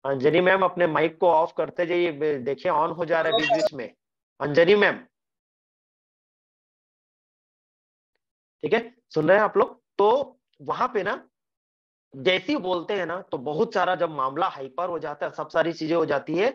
अंजनी मैम अपने माइक को ऑफ करते जाइए, देखिए ऑन हो जा रहा है बीच बीच में। अंजनी मैम, ठीक है, सुन रहे हैं आप लोग? तो वहां पे ना जैसे ही बोलते हैं ना, तो बहुत सारा जब मामला हाइपर हो जाता है, सब सारी चीजें हो जाती है,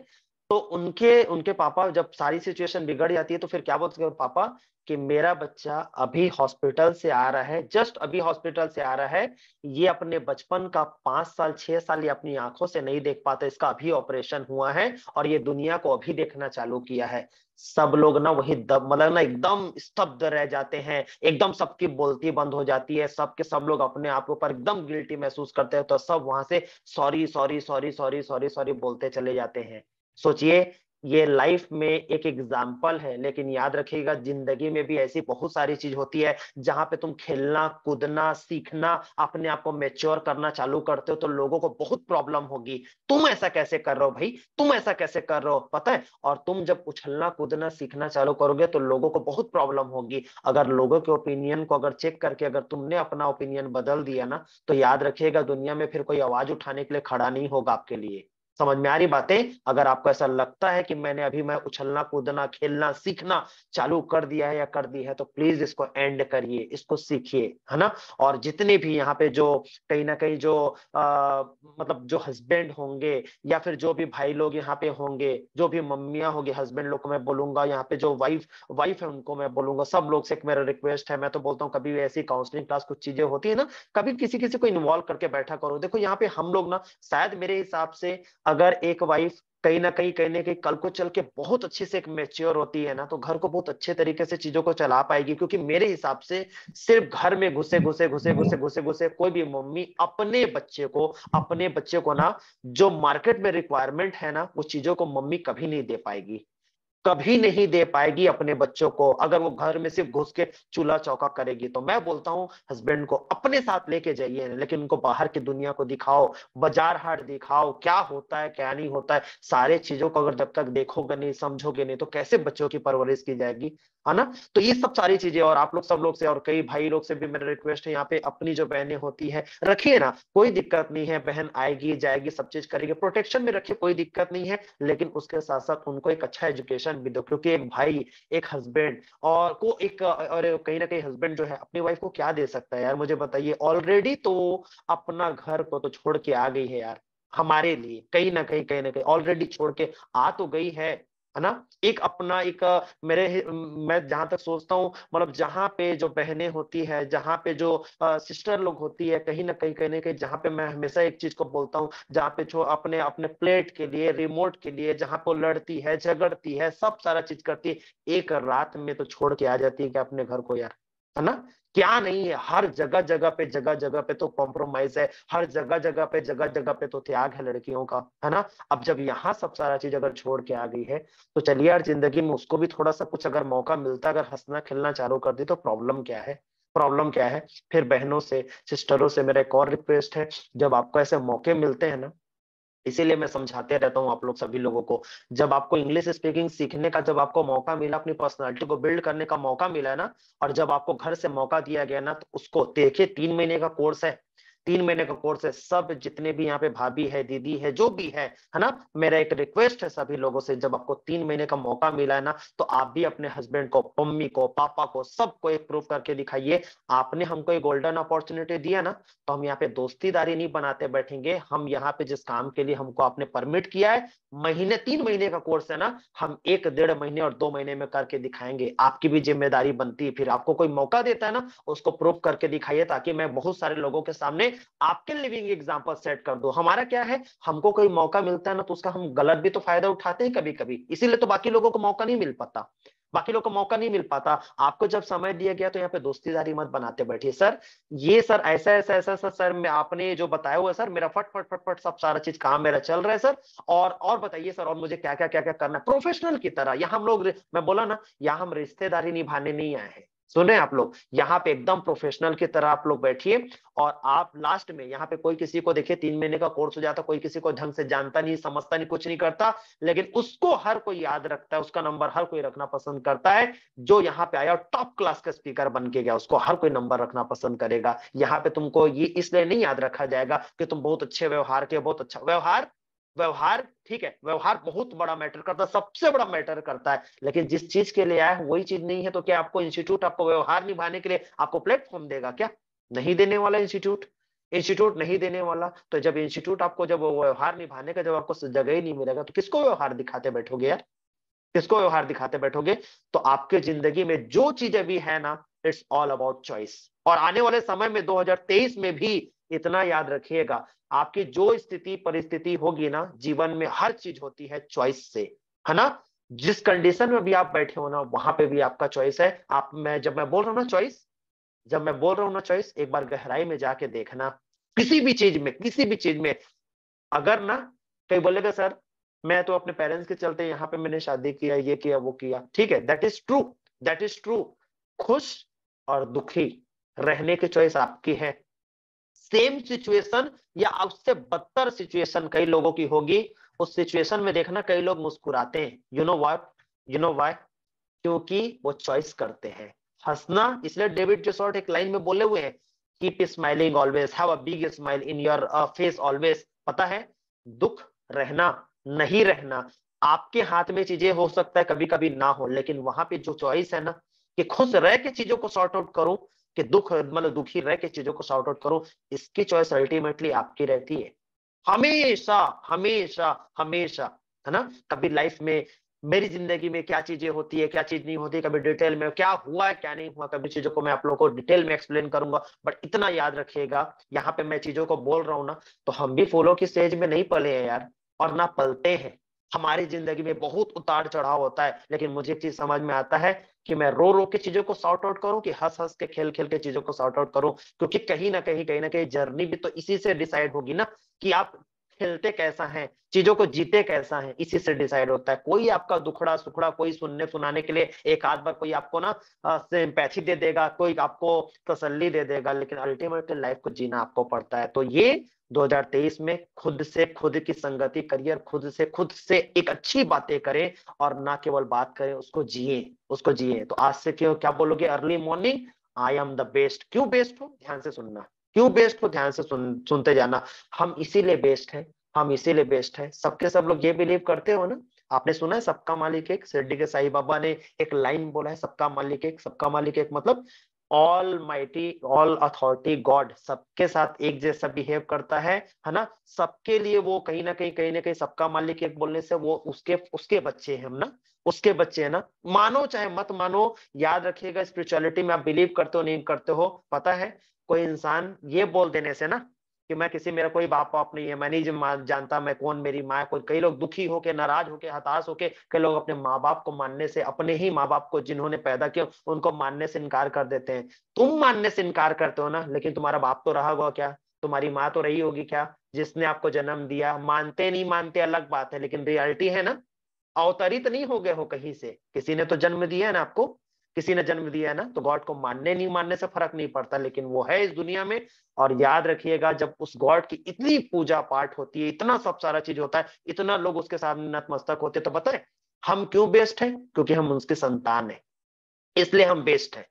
तो उनके उनके पापा जब सारी सिचुएशन बिगड़ जाती है तो फिर क्या बोलते हैं पापा कि मेरा बच्चा अभी हॉस्पिटल से आ रहा है, जस्ट अभी हॉस्पिटल से आ रहा है, ये अपने बचपन का 5 साल 6 साल ये अपनी आंखों से नहीं देख पाता, इसका अभी ऑपरेशन हुआ है और ये दुनिया को अभी देखना चालू किया है। सब लोग ना वही दब मतलब ना एकदम स्तब्ध रह जाते हैं, एकदम सबकी बोलती बंद हो जाती है, सबके सब लोग अपने आप के ऊपर एकदम गिल्टी महसूस करते हैं, तो सब वहां से sorry sorry sorry sorry sorry sorry बोलते चले जाते हैं। सोचिए, ये लाइफ में एक एग्जाम्पल है, लेकिन याद रखिएगा जिंदगी में भी ऐसी बहुत सारी चीज होती है जहां पे तुम खेलना कूदना सीखना अपने आप को मेच्योर करना चालू करते हो तो लोगों को बहुत प्रॉब्लम होगी। तुम ऐसा कैसे कर रहे हो भाई, तुम ऐसा कैसे कर रहे हो, पता है? और तुम जब उछलना कूदना सीखना चालू करोगे तो लोगों को बहुत प्रॉब्लम होगी। अगर लोगों के ओपिनियन को अगर चेक करके अगर तुमने अपना ओपिनियन बदल दिया ना, तो याद रखिएगा दुनिया में फिर कोई आवाज उठाने के लिए खड़ा नहीं होगा आपके लिए। समझ में आ रही बातें? अगर आपको ऐसा लगता है कि मैं उछलना कूदना खेलना सीखना चालू कर दिया है या कर दी है, तो प्लीज इसको एंड करिए, इसको सीखिए, है ना? और जितने भी यहाँ पे जो कहीं ना कहीं जो मतलब जो हस्बैंड होंगे या फिर जो भी भाई लोग यहाँ पे होंगे, जो भी मम्मियां होंगी, हस्बैंड लोग को मैं बोलूंगा, यहाँ पे जो वाइफ वाइफ है उनको मैं बोलूंगा, सब लोग से एक मेरा रिक्वेस्ट है, मैं तो बोलता हूँ कभी भी ऐसी काउंसलिंग क्लास कुछ चीजें होती है ना, कभी किसी किसी को इन्वॉल्व करके बैठा करो। देखो यहाँ पे हम लोग ना शायद मेरे हिसाब से अगर एक वाइफ कहीं ना कहीं कल को चल के बहुत अच्छे से एक मेच्योर होती है ना, तो घर को बहुत अच्छे तरीके से चीजों को चला पाएगी। क्योंकि मेरे हिसाब से सिर्फ घर में घुसे घुसे कोई भी मम्मी अपने बच्चे को ना जो मार्केट में रिक्वायरमेंट है ना, उस चीजों को मम्मी कभी नहीं दे पाएगी, कभी नहीं दे पाएगी अपने बच्चों को, अगर वो घर में सिर्फ घुस के चूल्हा चौका करेगी। तो मैं बोलता हूँ हस्बैंड को अपने साथ लेके जाइए, लेकिन उनको बाहर की दुनिया को दिखाओ, बाजार हाट दिखाओ, क्या होता है क्या नहीं होता है, सारे चीजों को अगर जब तक देखोगे नहीं समझोगे नहीं तो कैसे बच्चों की परवरिश की जाएगी, है ना? तो ये सब सारी चीजें, और आप लोग सब लोग से और कई भाई लोग से भी मेरा रिक्वेस्ट है, यहाँ पे अपनी जो बहनें होती है रखिए ना, कोई दिक्कत नहीं है, बहन आएगी जाएगी सब चीज करेगी, प्रोटेक्शन में रखिए, कोई दिक्कत नहीं है, लेकिन उसके साथ साथ उनको एक अच्छा एजुकेशन भी दो। क्योंकि एक भाई एक हस्बैंड और को एक और कहीं ना कहीं हस्बैंड जो है अपनी वाइफ को क्या दे सकता है यार, मुझे बताइए? ऑलरेडी तो अपना घर को तो छोड़ के आ गई है यार, हमारे लिए कहीं ना कहीं ऑलरेडी छोड़ के आ तो गई है ना? एक अपना एक मैं जहां तक सोचता हूँ, मतलब जहां पे जो बहनें होती है, जहां पे जो सिस्टर लोग होती है, कहीं ना कहीं जहां पे मैं हमेशा एक चीज को बोलता हूँ, जहाँ पे जो अपने अपने प्लेट के लिए रिमोट के लिए जहां पे वो लड़ती है झगड़ती है सब सारा चीज करती है, एक रात में तो छोड़ के आ जाती है कि अपने घर को यार, है ना? क्या नहीं है, हर जगह जगह पे तो कॉम्प्रोमाइज है, हर जगह जगह पे तो त्याग है लड़कियों का, है ना? अब जब यहाँ सब सारा चीज अगर छोड़ के आ गई है, तो चलिए यार जिंदगी में उसको भी थोड़ा सा कुछ अगर मौका मिलता, अगर हंसना खेलना चालू कर दी तो प्रॉब्लम क्या है? प्रॉब्लम क्या है? फिर बहनों से सिस्टरों से मेरा एक और रिक्वेस्ट है, जब आपको ऐसे मौके मिलते हैं ना, इसीलिए मैं समझाते रहता हूँ आप लोग सभी लोगों को, जब आपको इंग्लिश स्पीकिंग सीखने का जब आपको मौका मिला, अपनी पर्सनालिटी को बिल्ड करने का मौका मिला है ना, और जब आपको घर से मौका दिया गया ना, तो उसको देखिए, 3 महीने का कोर्स है, 3 महीने का कोर्स है। सब जितने भी यहाँ पे भाभी है दीदी है जो भी है ना, मेरा एक रिक्वेस्ट है सभी लोगों से, जब आपको 3 महीने का मौका मिला है ना, तो आप भी अपने हस्बैंड को मम्मी को पापा को सबको एक प्रूफ करके दिखाइए, आपने हमको एक गोल्डन अपॉर्चुनिटी दिया ना, तो हम यहाँ पे दोस्तीदारी नहीं बनाते बैठेंगे, हम यहाँ पे जिस काम के लिए हमको आपने परमिट किया है, महीने 3 महीने का कोर्स है ना, हम 1 1.5 महीने और 2 महीने में करके दिखाएंगे। आपकी भी जिम्मेदारी बनती है, फिर आपको कोई मौका देता है ना, उसको प्रूव करके दिखाइए, ताकि मैं बहुत सारे लोगों के सामने आपके लिविंग एग्जांपल सेट कर दूं। हमारा क्या है, हमको कोई मौका मिलता है ना, तो उसका हम गलत भी तो फायदा उठाते हैं कभी कभी, इसीलिए तो बाकी लोगों को मौका नहीं मिल पाता, बाकी लोग को मौका नहीं मिल पाता। आपको जब समय दिया गया तो यहाँ पे दोस्तीदारी मत बनाते बैठिए सर, ये सर ऐसा ऐसा ऐसा सर, सर मैं आपने जो बताया हुआ सर, मेरा फट फट फट फट सब सारा चीज काम मेरा चल रहा है सर, और बताइए सर, और मुझे क्या क्या करना है प्रोफेशनल की तरह। यहाँ हम लोग, मैं बोला ना, यहाँ हम रिश्तेदारी निभाने नहीं आए हैं, सुन रहे हैं आप लोग? यहाँ पे एकदम प्रोफेशनल की तरह आप लोग बैठिए, और आप लास्ट में यहाँ पे कोई किसी को देखिए 3 महीने का कोर्स हो जाता, कोई किसी को ढंग से जानता नहीं समझता नहीं कुछ नहीं करता, लेकिन उसको हर कोई याद रखता है, उसका नंबर हर कोई रखना पसंद करता है, जो यहाँ पे आया और टॉप क्लास का स्पीकर बन के गया, उसको हर कोई नंबर रखना पसंद करेगा। यहाँ पे तुमको ये इसलिए नहीं याद रखा जाएगा कि तुम बहुत अच्छे व्यवहार के, बहुत अच्छा व्यवहार, व्यवहार ठीक है, व्यवहार बहुत बड़ा मैटर करता है, सबसे बड़ा मैटर करता है, लेकिन जिस चीज के लिए आया है वही चीज नहीं है, तो क्या आपको इंस्टीट्यूट आपको व्यवहार निभाने के लिए आपको प्लेटफॉर्म देगा क्या? नहीं देने वाला इंस्टीट्यूट। इंस्टीट्यूट नहीं देने वाला, तो जब इंस्टीट्यूट आपको जब व्यवहार निभाने का जब आपको जगह ही नहीं मिलेगा, तो किसको व्यवहार दिखाते बैठोगे यार? किसको व्यवहार दिखाते बैठोगे? तो आपके जिंदगी में जो चीज अभी है ना, इट्स ऑल अबाउट चॉइस। और आने वाले समय में 2023 में भी इतना याद रखिएगा, आपकी जो स्थिति परिस्थिति होगी ना जीवन में, हर चीज होती है चॉइस से, है ना? जिस कंडीशन में भी आप बैठे हो ना, वहां पे भी आपका चॉइस है। आप मैं जब मैं बोल रहा हूँ ना चॉइस, जब मैं बोल रहा हूँ ना चॉइस, एक बार गहराई में जाके देखना, किसी भी चीज में, किसी भी चीज में। अगर ना कोई बोलेगा सर मैं तो अपने पेरेंट्स के चलते यहाँ पे मैंने शादी किया, ये किया, वो किया, ठीक है, that is true, that is true. खुश और दुखी रहने की चॉइस आपकी है। सेम सिचुएशन या उससे बदतर सिचुएशन कई लोगों की होगी, उस सिचुएशन में देखना कई लोग मुस्कुराते हैं। You know what? You know why? क्योंकि वो चॉइस करते हैं हंसना। इसलिए डेविड जेसॉर्ट एक लाइन में बोले हुए हैं, keep smiling always, have a big smile in your face always. पता है, दुख रहना नहीं रहना आपके हाथ में, चीजें हो सकता है कभी कभी ना हो, लेकिन वहां पे जो चॉइस है ना, कि खुश रह के चीजों को सॉर्ट आउट करूं, कि दुख मतलब दुखी रह के चीजों को सॉर्ट आउट करूं, इसकी चॉइस अल्टीमेटली आपकी रहती है। हमेशा, हमेशा, हमेशा, है ना? कभी लाइफ में मेरी जिंदगी में क्या चीजें होती है, क्या चीज नहीं होती, कभी डिटेल में क्या हुआ है क्या नहीं हुआ, कभी चीजों को मैं आप लोगों को डिटेल में एक्सप्लेन करूंगा। बट इतना याद रखिएगा, यहाँ पे मैं चीजों को बोल रहा हूँ ना, तो हम भी फूलों की स्टेज में नहीं पले हैं यार, और ना पलते हैं। हमारी जिंदगी में बहुत उतार चढ़ाव होता है, लेकिन मुझे एक चीज समझ में आता है कि मैं रो रो के चीजों को सॉर्ट आउट करूं, कि हंस हंस के खेल खेल के चीजों को सॉर्ट आउट करूं। क्योंकि कहीं ना कहीं जर्नी भी तो इसी से डिसाइड होगी ना, कि आप खेलते कैसा है, चीजों को जीते कैसा है, इसी से डिसाइड होता है। कोई आपका दुखड़ा सुखड़ा कोई सुनने सुनाने के लिए एक आध बार कोई आपको ना सिंपैथी दे देगा, कोई आपको तसल्ली दे देगा, लेकिन अल्टीमेटली लाइफ को जीना आपको पड़ता है। तो ये 2023 में खुद से खुद की संगति करिए, खुद से एक अच्छी बातें करें, और ना केवल बात करें, उसको जिए, उसको जिए। तो आज से क्यों क्या बोलोगे? Early morning, I am the best. क्यों बेस्ट हो? ध्यान से सुनना, क्यों बेस्ट हो, ध्यान से सुनते जाना। हम इसीलिए बेस्ट है, हम इसीलिए बेस्ट है। सबके सब लोग ये बिलीव करते हो ना, आपने सुना है सबका मालिक एक, शिरडी के साईं बाबा ने एक लाइन बोला है, सबका मालिक एक, सबका मालिक एक, मतलब all mighty, all authority God सबके साथ एक जैसा बिहेव करता है ना? सबके लिए वो कहीं ना कहीं सबका मालिक एक बोलने से वो उसके उसके बच्चे हैं हम ना, उसके बच्चे हैं ना। मानो चाहे मत मानो, याद रखिएगा, स्पिरिचुअलिटी में आप बिलीव करते हो नहीं करते हो, पता है, कोई इंसान ये बोल देने से ना कि मैं किसी, मेरा कोई बाप बाप नहीं है, मैं नहीं जानता मैं कौन, मेरी माँ कोई, कई लोग दुखी होके, नाराज होके, हताश होके, कई लोग अपने माँ बाप को मानने से, अपने ही माँ बाप को जिन्होंने पैदा किया उनको मानने से इनकार कर देते हैं। तुम मानने से इनकार करते हो ना, लेकिन तुम्हारा बाप तो रहा होगा क्या? तुम्हारी माँ तो रही होगी क्या, जिसने आपको जन्म दिया? मानते नहीं मानते अलग बात है, लेकिन रियलिटी है ना, अवतरित नहीं हो गए हो कहीं से, किसी ने तो जन्म दिया है ना आपको, किसी ने जन्म दिया है ना। तो गॉड को मानने नहीं मानने से फर्क नहीं पड़ता, लेकिन वो है इस दुनिया में। और याद रखिएगा, जब उस गॉड की इतनी पूजा पाठ होती है, इतना सब सारा चीज होता है, इतना लोग उसके सामने नतमस्तक होते, तो पता है हम क्यों बेस्ट हैं? क्योंकि हम उसके संतान हैं, इसलिए हम बेस्ट हैं,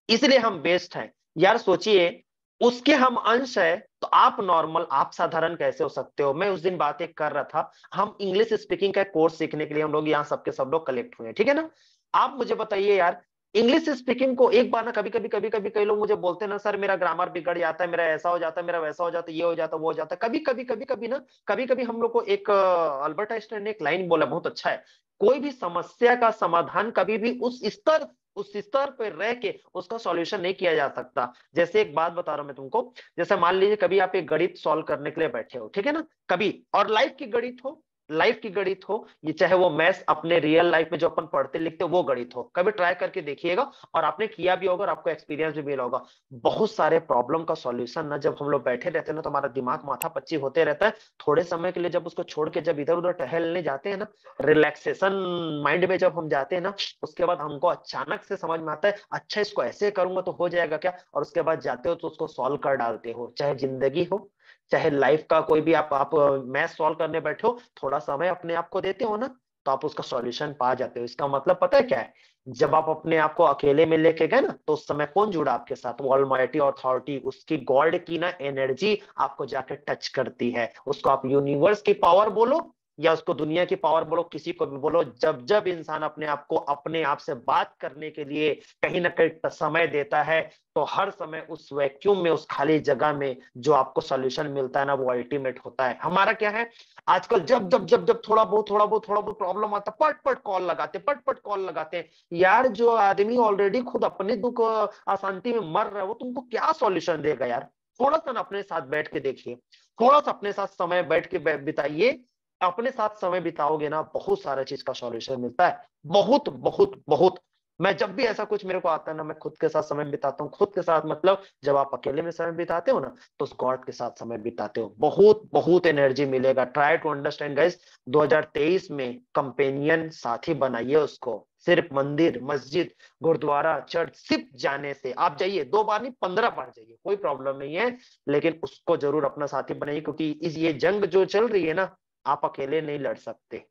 इसलिए हम बेस्ट हैं। यार सोचिए, उसके हम अंश है, तो आप नॉर्मल, आप साधारण कैसे हो सकते हो? मैं उस दिन बातें कर रहा था, हम इंग्लिश स्पीकिंग का कोर्स सीखने के लिए हम लोग यहाँ सबके सब लोग कलेक्ट हुए हैं, ठीक है ना? आप मुझे बताइए यार, इंग्लिश स्पीकिंग को एक बार ना, कभी कभी कई लोग मुझे बोलते हैं ना, सर मेरा ग्रामर बिगड़ जाता है, मेरा ऐसा हो जाता है, मेरा वैसा हो जाता है, ये हो जाता है, वो हो जाता है। कभी कभी ना, कभी कभी हम लोग को एक अल्बर्ट आइंस्टाइन ने एक लाइन बोला, बहुत अच्छा है, कोई भी समस्या का समाधान कभी भी उस स्तर पे रह के उसका सॉल्यूशन नहीं किया जा सकता। जैसे एक बात बता रहा हूं मैं तुमको, जैसे मान लीजिए कभी आप एक गणित सॉल्व करने के लिए बैठे हो, ठीक है ना, कभी, और लाइफ की गणित हो, लाइफ की गणित हो, ये चाहे वो मैथ्स अपने रियल लाइफ में जो अपन पढ़ते लिखते हो वो गणित हो, कभी ट्राई करके देखिएगा, और आपने किया भी होगा और आपको एक्सपीरियंस भी मिला होगा। बहुत सारे प्रॉब्लम का सॉल्यूशन ना, जब हम लोग बैठे रहते हैं ना, तो हमारा दिमाग माथा पच्ची होते रहता है। थोड़े समय के लिए जब उसको छोड़ के जब इधर उधर टहलने जाते हैं ना, रिलैक्सेशन माइंड में जब हम जाते हैं ना, उसके बाद हमको अचानक से समझ में आता है, अच्छा इसको ऐसे करूंगा तो हो जाएगा क्या, और उसके बाद जाते हो तो उसको सॉल्व कर डालते हो। चाहे जिंदगी हो, चाहे लाइफ का कोई भी, आप मैथ सॉल्व करने बैठे हो, थोड़ा समय अपने आप को देते हो ना, तो आप उसका सॉल्यूशन पा जाते हो। इसका मतलब पता है क्या है? जब आप अपने आप को अकेले में लेके गए ना, तो उस समय कौन जुड़ा आपके साथ? वो ऑलमाइटी अथॉरिटी, उसकी गॉड की ना एनर्जी आपको जाके टच करती है। उसको आप यूनिवर्स की पावर बोलो या उसको दुनिया की पावर बोलो, किसी को भी बोलो, जब जब इंसान अपने आप को अपने आप से बात करने के लिए कहीं ना कहीं समय देता है, तो हर समय उस वैक्यूम में, उस खाली जगह में जो आपको सॉल्यूशन मिलता है ना, वो अल्टीमेट होता है। हमारा क्या है आजकल, जब जब जब जब थोड़ा बहुत प्रॉब्लम आता, पट पट कॉल लगाते, पट पट कॉल लगाते हैं। यार जो आदमी ऑलरेडी खुद अपने दुख अशांति में मर रहा है, वो तुमको क्या सॉल्यूशन देगा यार? थोड़ा सा ना अपने साथ बैठ के देखिए, थोड़ा सा अपने साथ समय बैठ के बिताइए। अपने साथ समय बिताओगे ना, बहुत सारा चीज का सॉल्यूशन मिलता है। बहुत बहुत बहुत। मैं जब भी ऐसा कुछ मेरे को आता है ना, मैं खुद के साथ समय बिताता हूँ। खुद के साथ मतलब जब आप अकेले में समय बिताते हो ना, तो उस गॉड के साथ समय बिताते हो, बहुत बहुत एनर्जी मिलेगा। Try to understand guys. 2023 में कंपेनियन साथी बनाइए उसको। सिर्फ मंदिर, मस्जिद, गुरुद्वारा, चर्च सिर्फ जाने से, आप जाइए 2 बार नहीं 15 बार जाइए, कोई प्रॉब्लम नहीं है। लेकिन उसको जरूर अपना साथी बनाइए, क्योंकि इस ये जंग जो चल रही है ना, आप अकेले नहीं लड़ सकते।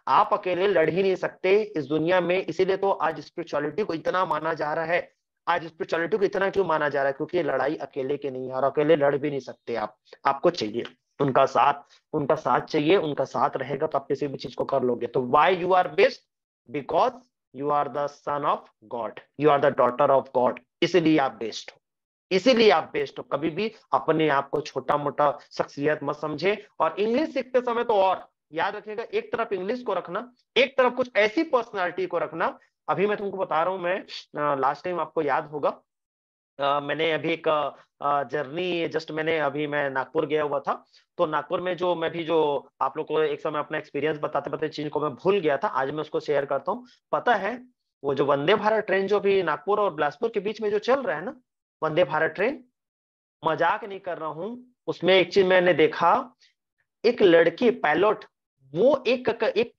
आप अकेले लड़ ही नहीं सकते इस दुनिया में। इसीलिए तो आज स्पिरिचुअलिटी को इतना माना जा रहा है। आज स्पिरिचुअलिटी को इतना क्यों माना जा रहा है? क्योंकि ये लड़ाई अकेले की नहीं है, और अकेले लड़ भी नहीं सकते आप। आपको चाहिए उनका साथ, उनका साथ चाहिए। उनका साथ रहेगा तो आप किसी भी चीज को कर लोगे। तो why you are best? Because you are the son of God, you are the daughter of God, इसलिए आप बेस्ट हो। इसीलिए आप बेस्ट हो। कभी भी अपने आप को छोटा मोटा शख्सियत मत समझे। और इंग्लिश सीखते समय तो और याद रखिएगा, एक तरफ इंग्लिश को रखना, एक तरफ कुछ ऐसी पर्सनालिटी को रखना। अभी मैं तुमको बता रहा हूं, मैं लास्ट टाइम आपको याद होगा, मैंने अभी एक जर्नी, जस्ट मैंने अभी मैं नागपुर गया हुआ था। तो नागपुर में जो मैं भी जो आप लोग को एक समय अपना एक्सपीरियंस बताते बताते चीज को मैं भूल गया था, आज मैं उसको शेयर करता हूँ। पता है, वो जो वंदे भारत ट्रेन जो भी नागपुर और बिलासपुर के बीच में जो चल रहा है ना, वंदे भारत ट्रेन, मजाक नहीं कर रहा हूं। उसमें एक चीज मैंने देखा, एक लड़की पायलट, वो एक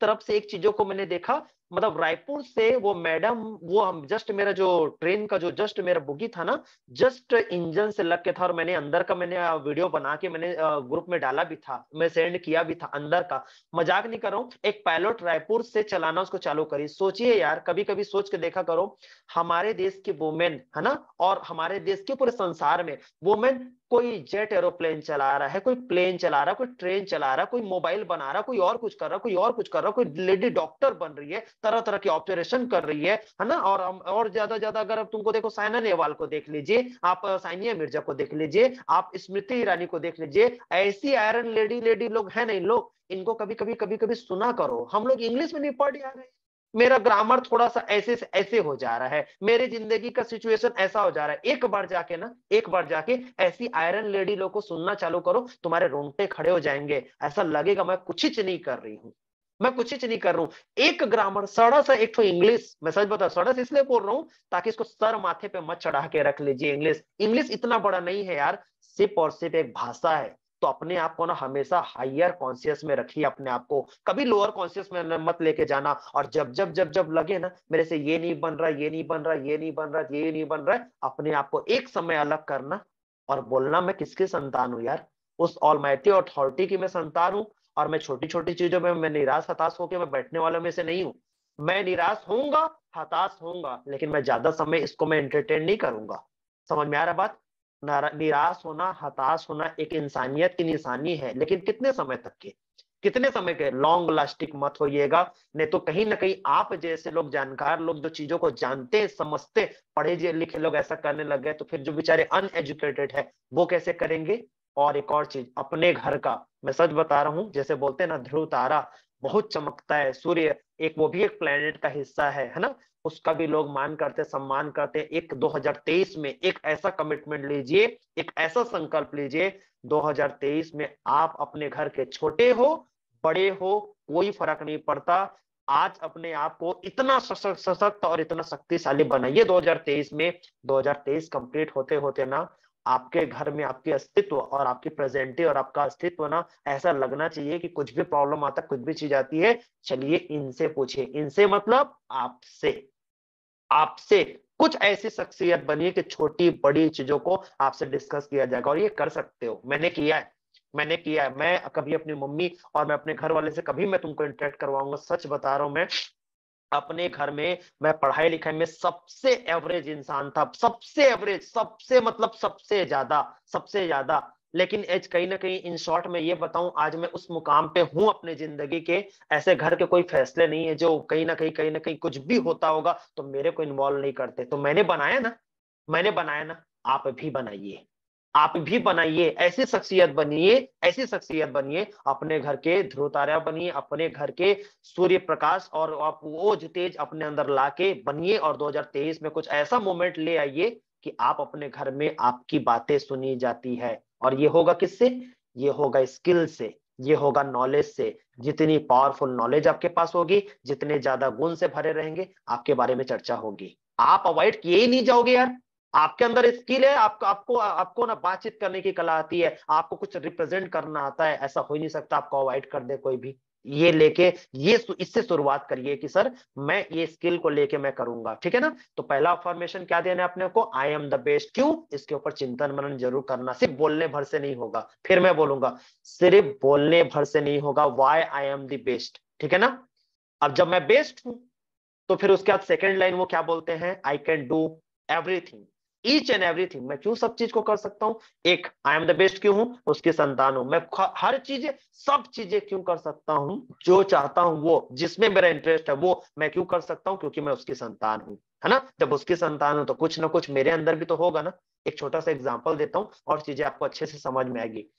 तरफ से एक चीजों को मैंने देखा। मतलब रायपुर से वो मैडम, वो हम जस्ट मेरा जो ट्रेन का जो जस्ट मेरा बोगी था ना, जस्ट इंजन से लग के था। और मैंने अंदर का मैंने वीडियो बना के मैंने ग्रुप में डाला भी था, मैं सेंड किया भी था अंदर का। मजाक नहीं कर रहा हूँ। एक पायलट रायपुर से चलाना उसको चालू करी। सोचिए यार, कभी कभी सोच के देखा करो, हमारे देश की वुमेन है ना, और हमारे देश के पूरे संसार में वुमेन, कोई जेट एरोप्लेन चला रहा है, कोई प्लेन चला रहा है, कोई ट्रेन चला रहा है, कोई मोबाइल बना रहा है, कोई और कुछ कर रहा है, कोई और कुछ कर रहा है, कोई लेडी डॉक्टर बन रही है, तरह तरह के ऑपरेशन कर रही है ना। और ज्यादा ज्यादा अगर आप तुमको देखो, साइना नेहवाल को देख लीजिए आप, सानिया मिर्जा को देख लीजिए आप, स्मृति ईरानी को देख लीजिए। ऐसी आयरन लेडी लेडी लोग हैं नहीं लोग, इनको कभी कभी सुना करो। हम लोग इंग्लिश में नहीं पढ़ जा रहे हैं। मेरा ग्रामर थोड़ा सा ऐसे से ऐसे हो जा रहा है, मेरी जिंदगी का सिचुएशन ऐसा हो जा रहा है। एक बार जाके ना, एक बार जाके ऐसी आयरन लेडी लोग को सुनना चालू करो, तुम्हारे रोंगटे खड़े हो जाएंगे। ऐसा लगेगा मैं कुछ ही नहीं कर रही हूँ, मैं कुछ ही नहीं कर रहा हूँ। एक ग्रामर सड़ा सा, एक तो इंग्लिश, मैं सच बता सड़ा सा इसलिए बोल रहा हूँ ताकि इसको सर माथे पे मत चढ़ा के रख लीजिए। इंग्लिश इंग्लिश इतना बड़ा नहीं है यार, सिर्फ और सिर्फ एक भाषा है। तो अपने आप को ना हमेशा हायर कॉन्शियस में रखिए, अपने आप को कभी लोअर कॉन्शियस में मत लेके जाना। और जब जब जब जब लगे ना मेरे से ये नहीं बन रहा, ये नहीं बन रहा, ये नहीं बन रहा, ये नहीं बन रहा है, अपने आप को एक समय अलग करना और बोलना, मैं किसकी संतान हूँ यार? उस ऑलमाइटी अथॉरिटी की मैं संतान हूँ। और मैं छोटी छोटी चीजों में मैं निराश हताश होकर मैं बैठने वालों में से नहीं हूँ। मैं निराश होऊंगा, हताश होऊंगा, लेकिन मैं ज्यादा समय इसको मैं एंटरटेन नहीं करूंगा। समझ में आ रहा बात? निराश होना, हताश होना एक इंसानियत की निशानी है, लेकिन कितने समय तक के, कितने समय के? लॉन्ग लास्टिक मत होइएगा। नहीं तो कहीं ना कहीं आप जैसे लोग, जानकार लोग, जो चीजों को जानते समझते पढ़े लिखे लोग ऐसा करने लग गए, तो फिर जो बेचारे अनएजुकेटेड है वो कैसे करेंगे? और एक और चीज, अपने घर का, मैं सच बता रहा हूँ, जैसे बोलते हैं ना ध्रुव तारा बहुत चमकता है, सूर्य एक, वो भी एक प्लेनेट का हिस्सा है ना, उसका भी लोग मान करते, सम्मान करते। एक 2023 में एक ऐसा कमिटमेंट लीजिए, एक ऐसा संकल्प लीजिए, 2023 में आप अपने घर के छोटे हो बड़े हो कोई फर्क नहीं पड़ता, आज अपने आप को इतना सशक्त और इतना शक्तिशाली बनाइए 2023 में। 2023 कंप्लीट होते होते ना, आपके घर में आपके अस्तित्व और आपकी प्रेजेंटी और आपका अस्तित्व ना, ऐसा लगना चाहिए कि कुछ भी प्रॉब्लम आता, कुछ भी चीज आती है, चलिए इनसे पूछिए। इनसे मतलब आपसे, आपसे कुछ ऐसी शख्सियत बनिए कि छोटी बड़ी चीजों को आपसे डिस्कस किया जाएगा। और ये कर सकते हो, मैंने किया है, मैंने किया है। मैं कभी अपनी मम्मी और मैं अपने घर वाले से कभी मैं तुमको इंटरेक्ट करवाऊंगा, सच बता रहा हूं। मैं अपने घर में, मैं पढ़ाई लिखाई में सबसे एवरेज इंसान था, सबसे एवरेज, सबसे मतलब सबसे ज्यादा, सबसे ज्यादा। लेकिन एज कहीं ना कहीं इन शॉर्ट में ये बताऊं, आज मैं उस मुकाम पे हूं अपने जिंदगी के, ऐसे घर के कोई फैसले नहीं है जो कहीं ना कहीं कुछ भी होता होगा तो मेरे को इन्वॉल्व नहीं करते। तो मैंने बनाया ना, आप भी बनाइए, आप भी बनाइए, ऐसी शख्सियत बनिए, अपने घर के ध्रुव तारा बनिए, अपने घर के सूर्य प्रकाश, और आप वो जो तेज अपने अंदर लाके बनिए, और 2023 में कुछ ऐसा मोमेंट ले आइए कि आप अपने घर में आपकी बातें सुनी जाती है। और ये होगा किससे? ये होगा स्किल से, ये होगा नॉलेज से। जितनी पावरफुल नॉलेज आपके पास होगी, जितने ज्यादा गुण से भरे रहेंगे, आपके बारे में चर्चा होगी। आप अवॉइड किए ही नहीं जाओगे यार। आपके अंदर स्किल है, आपको आपको आपको ना बातचीत करने की कला आती है, आपको कुछ रिप्रेजेंट करना आता है, ऐसा हो ही नहीं सकता आपको अवॉइड कर दे कोई भी। ये लेके, ये इससे शुरुआत करिए कि सर मैं ये स्किल को लेके मैं करूंगा, ठीक है ना। तो पहला अफर्मेशन क्या देना है अपने को? आई एम द बेस्ट। क्यों? इसके ऊपर चिंतन मनन जरूर करना, सिर्फ बोलने भर से नहीं होगा। फिर मैं बोलूंगा, सिर्फ बोलने भर से नहीं होगा, why I am the best, ठीक है ना। अब जब मैं बेस्ट हूं, तो फिर उसके बाद सेकंड लाइन वो क्या बोलते हैं? I can do everything, each and everything. मैं क्यों सब चीज को कर सकता हूं? एक, आई एम द बेस्ट क्यों हूं? उसकी संतान हूं मैं। हर चीजें, सब चीजें क्यों कर सकता हूं? जो चाहता हूं, वो जिसमें मेरा इंटरेस्ट है वो मैं क्यों कर सकता हूं? क्योंकि मैं उसकी संतान हूं, है ना। जब उसकी संतान हूं तो कुछ ना कुछ मेरे अंदर भी तो होगा ना। एक छोटा सा एग्जांपल देता हूं और चीजें आपको अच्छे से समझ में आएगी।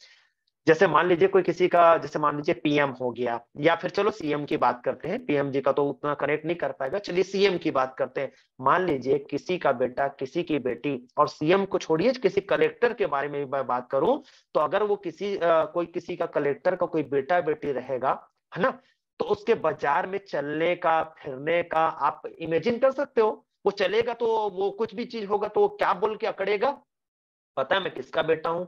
जैसे मान लीजिए कोई किसी का, जैसे मान लीजिए पीएम हो गया, या फिर चलो सीएम की बात करते हैं, पीएम जी का तो उतना कनेक्ट नहीं कर पाएगा, चलिए सीएम की बात करते हैं। मान लीजिए किसी का बेटा, किसी की बेटी, और सीएम को छोड़िए, किसी कलेक्टर के बारे में भी मैं बात करूं, तो अगर वो कोई किसी का कलेक्टर का कोई बेटा बेटी रहेगा, है ना, तो उसके बाजार में चलने का, फिरने का आप इमेजिन कर सकते हो। वो चलेगा तो वो कुछ भी चीज होगा तो वो क्या बोल के अकड़ेगा? पता है मैं किसका बेटा हूं,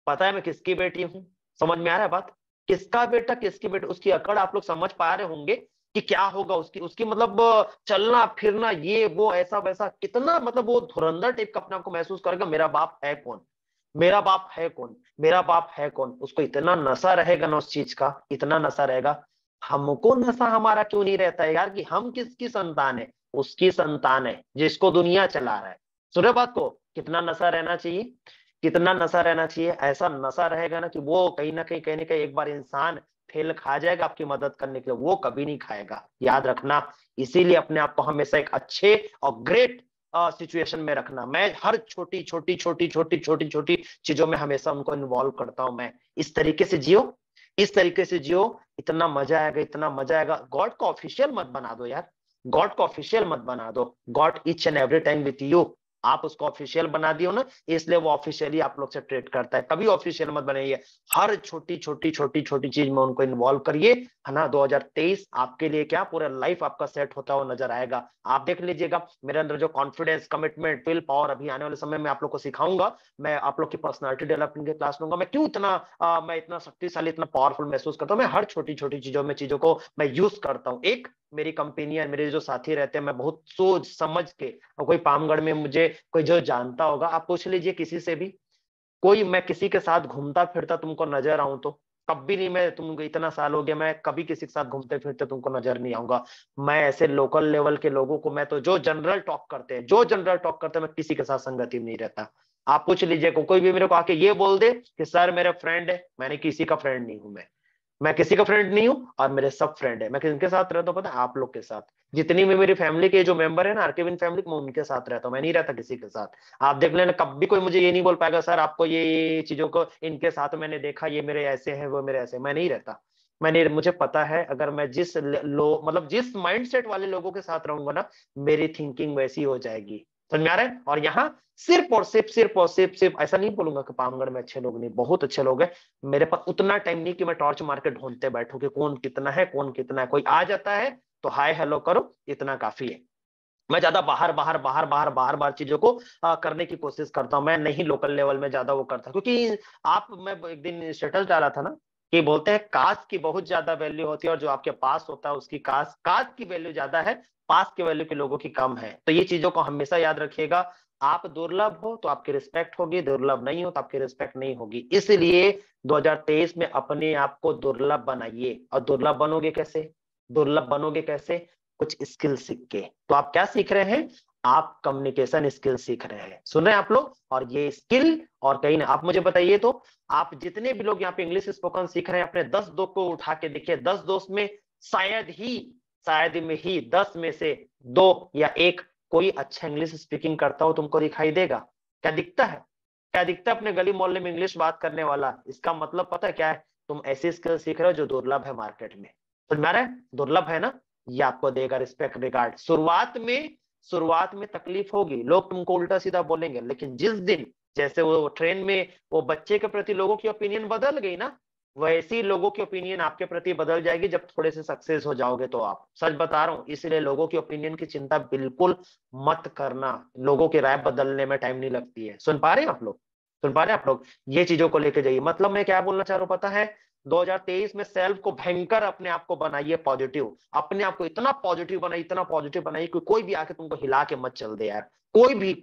पता है मैं किसकी बेटी हूँ। समझ में आ रहा है बात? किसका बेटा, किसकी बेटी, उसकी अकड़ आप लोग समझ पा रहे होंगे कि क्या होगा उसकी उसकी मतलब चलना फिरना, ये वो ऐसा वैसा, कितना मतलब वो धुरंधर टाइप का अपने आप को महसूस करेगा। मेरा बाप है कौन, मेरा बाप है कौन, मेरा बाप है कौन। उसको इतना नशा रहेगा ना उस चीज का, इतना नशा रहेगा। हमको नशा हमारा क्यों नहीं रहता है यार, कि हम किसकी संतान है? उसकी संतान है जिसको दुनिया चला रहा है। सुने बात को, कितना नशा रहना चाहिए, कितना नशा रहना चाहिए। ऐसा नशा रहेगा ना कि वो कहीं ना कहीं एक बार इंसान फेल खा जाएगा आपकी मदद करने के लिए, वो कभी नहीं खाएगा, याद रखना। इसीलिए अपने आप को हमेशा एक अच्छे और ग्रेट सिचुएशन में रखना। मैं हर छोटी छोटी चीजों में हमेशा उनको इन्वॉल्व करता हूं। मैं इस तरीके से जियो, इस तरीके से जियो, इतना मजा आएगा, इतना मजा आएगा। गॉड को ऑफिशियल मत बना दो यार, गॉड को ऑफिशियल मत बना दो। God each and every time with you. आप उसको ऑफिशियल बना दियो ना, इसलिए वो ऑफिशियली आप लोग से ट्रेड करता है। कभी ऑफिशियल मत बनाइए, हर छोटी छोटी चीज में उनको इन्वॉल्व करिए, है ना। 2023 आपके लिए क्या, पूरा लाइफ आपका सेट होता हुआ नजर आएगा। आप देख लीजिएगा मेरे अंदर जो कॉन्फिडेंस, कमिटमेंट, विल पावर, अभी आने वाले समय में आप लोग को सिखाऊंगा। मैं आप लोग की पर्सनालिटी डेवलपमेंट की क्लास लूंगा। मैं क्यों इतना मैं इतना शक्तिशाली, इतना पावरफुल महसूस करता हूँ। मैं हर छोटी छोटी चीजों में चीजों को मैं यूज करता हूँ। एक, मेरी कंपनी है, मेरे जो साथी रहते हैं, मैं बहुत सोच समझ के, और कोई पामगढ़ में मुझे कोई जो जानता होगा, आप पूछ लीजिए किसी से भी, कोई मैं किसी के साथ घूमता फिरता तुमको नजर आऊं तो कभी नहीं, मैं तुमको इतना साल हो गया, मैं कभी किसी के साथ घूमते फिरते तुमको नजर नहीं आऊंगा। मैं ऐसे लोकल लेवल के लोगों को, मैं तो जो जनरल टॉक करते हैं, जो जनरल टॉक करते हैं, मैं किसी के साथ संगति में नहीं रहता। आप पूछ लीजिए, कोई भी मेरे को आके ये बोल दे कि सर मेरे फ्रेंड है, मैंने किसी का फ्रेंड नहीं हूं। मैं किसी का फ्रेंड नहीं हूँ, और मेरे सब फ्रेंड है। मैं किनके साथ रहता हूँ पता है? आप लोग के साथ। जितनी भी मेरी फैमिली के जो मेंबर है ना, आरकेविन फैमिली, मैं उनके साथ रहता हूँ, मैं नहीं रहता किसी के साथ। आप देख लेना, कभी कोई मुझे ये नहीं बोल पाएगा सर आपको ये चीजों को इनके साथ मैंने देखा, ये मेरे ऐसे हैं, वो मेरे ऐसे। मैं नहीं रहता, मैंने, मुझे पता है अगर मैं जिस लो मतलब जिस माइंडसेट वाले लोगों के साथ रहूंगा ना, मेरी थिंकिंग वैसी हो जाएगी। समझ में आ रहा है? और यहाँ सिर्फ ऐसा नहीं बोलूंगा कि पामगढ़ में अच्छे लोग नहीं, बहुत अच्छे लोग हैं। मेरे पास उतना टाइम नहीं कि मैं टॉर्च मार के ढूंढते बैठूं कि कौन कितना है, कौन कितना है। कोई आ जाता है तो हाय हेलो करो, इतना काफी है। मैं ज्यादा बाहर चीजों को करने की कोशिश करता हूं। मैं नहीं लोकल लेवल में ज्यादा वो करता, क्योंकि आप, मैं एक दिन स्टेटस डाला था ना, कि बोलते हैं कास्ट की बहुत ज्यादा वैल्यू होती है, और जो आपके पास होता है उसकी कास्ट कास्ट की वैल्यू ज्यादा है, पास की वैल्यू के लोगों की कम है। तो ये चीजों को हमेशा याद रखिएगा। आप दुर्लभ हो तो आपकी रिस्पेक्ट होगी, दुर्लभ नहीं हो तो आपकी रिस्पेक्ट नहीं होगी। इसलिए 2023 में अपने आप को दुर्लभ बनाइए। और दुर्लभ बनोगे कैसे? दुर्लभ बनोगे कैसे? कुछ स्किल सीख के। तो आप क्या सीख रहे हैं? आप कम्युनिकेशन स्किल सीख रहे हैं, सुन रहे हैं आप लोग। और ये स्किल, और कहीं ना, आप मुझे बताइए तो आप जितने भी लोग यहाँ पे इंग्लिश स्पोकन सीख रहे हैं, अपने 10 दोस्त को उठा के देखिए, 10 दोस्त में शायद ही 10 में से 2 या 1 कोई अच्छा इंग्लिश स्पीकिंग करता हो तुमको दिखाई देगा। क्या दिखता है? क्या दिखता है अपने गली मोहल्ले में इंग्लिश बात करने वाला? इसका मतलब पता है क्या है? तुम ऐसी स्किल सीख रहे हो जो दुर्लभ है मार्केट में। समझ में आ रहा है? दुर्लभ है ना? ये आपको देगा रिस्पेक्ट, रिगार्ड। शुरुआत में तकलीफ होगी, लोग तुमको उल्टा सीधा बोलेंगे, लेकिन जिस दिन जैसे वो ट्रेन में वो बच्चे के प्रति लोगों की ओपिनियन बदल गई ना, वैसे ही लोगों की ओपिनियन आपके प्रति बदल जाएगी जब थोड़े से सक्सेस हो जाओगे तो। आप सच बता रहा हूं, इसलिए लोगों की ओपिनियन की चिंता बिल्कुल मत करना। लोगों की राय बदलने में टाइम नहीं लगती है। सुन पा रहे हैं आप लोग? सुन पा रहे हैं आप लोग? ये चीजों को लेके जाइए। मतलब मैं क्या बोलना चाह रहा हूं पता है? 2023 में सेल्फ को भयंकर अपने आप को बनाइए पॉजिटिव। अपने आप को इतना पॉजिटिव बनाइए, इतना पॉजिटिव बनाइए कि कोई भी आके तुमको हिला के मत चल दे यार। कोई भी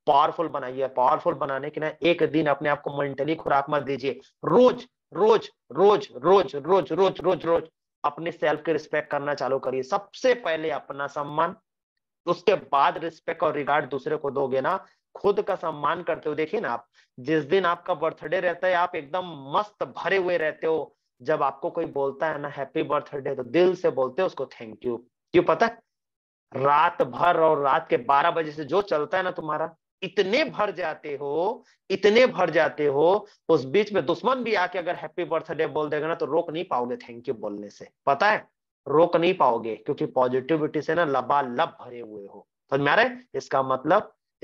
पावरफुल बनाइए। पावरफुल बनाने के ना एक दिन अपने आप को मेंटली खुराक मत दीजिए। रोज रोज रोज रोज रोज रोज रोज रोज अपने सेल्फ के रिस्पेक्ट करना चालू करिए। सबसे पहले अपना सम्मान, उसके बाद रिस्पेक्ट और रिगार्ड दूसरे को दोगे ना, खुद का सम्मान करते हो। देखिए ना, आप जिस दिन आपका बर्थडे रहता है आप एकदम मस्त भरे हुए रहते हो। जब आपको कोई बोलता है ना हैप्पी बर्थडे, तो दिल से बोलते हो उसको थैंक यू। क्यों पता है? रात भर और रात के 12 बजे से जो चलता है ना तुम्हारा, इतने भर जाते हो, उस बीच में दुश्मन भी आके अगर हैप्पी बर्थडे बोल देगा ना, तो रोक नहीं पाओगे थैंक यू बोलने से। पता है? रोक नहीं पाओगे, क्योंकि पॉजिटिविटी से ना लबालब भरे हुए हो। समझ में आ रहा है?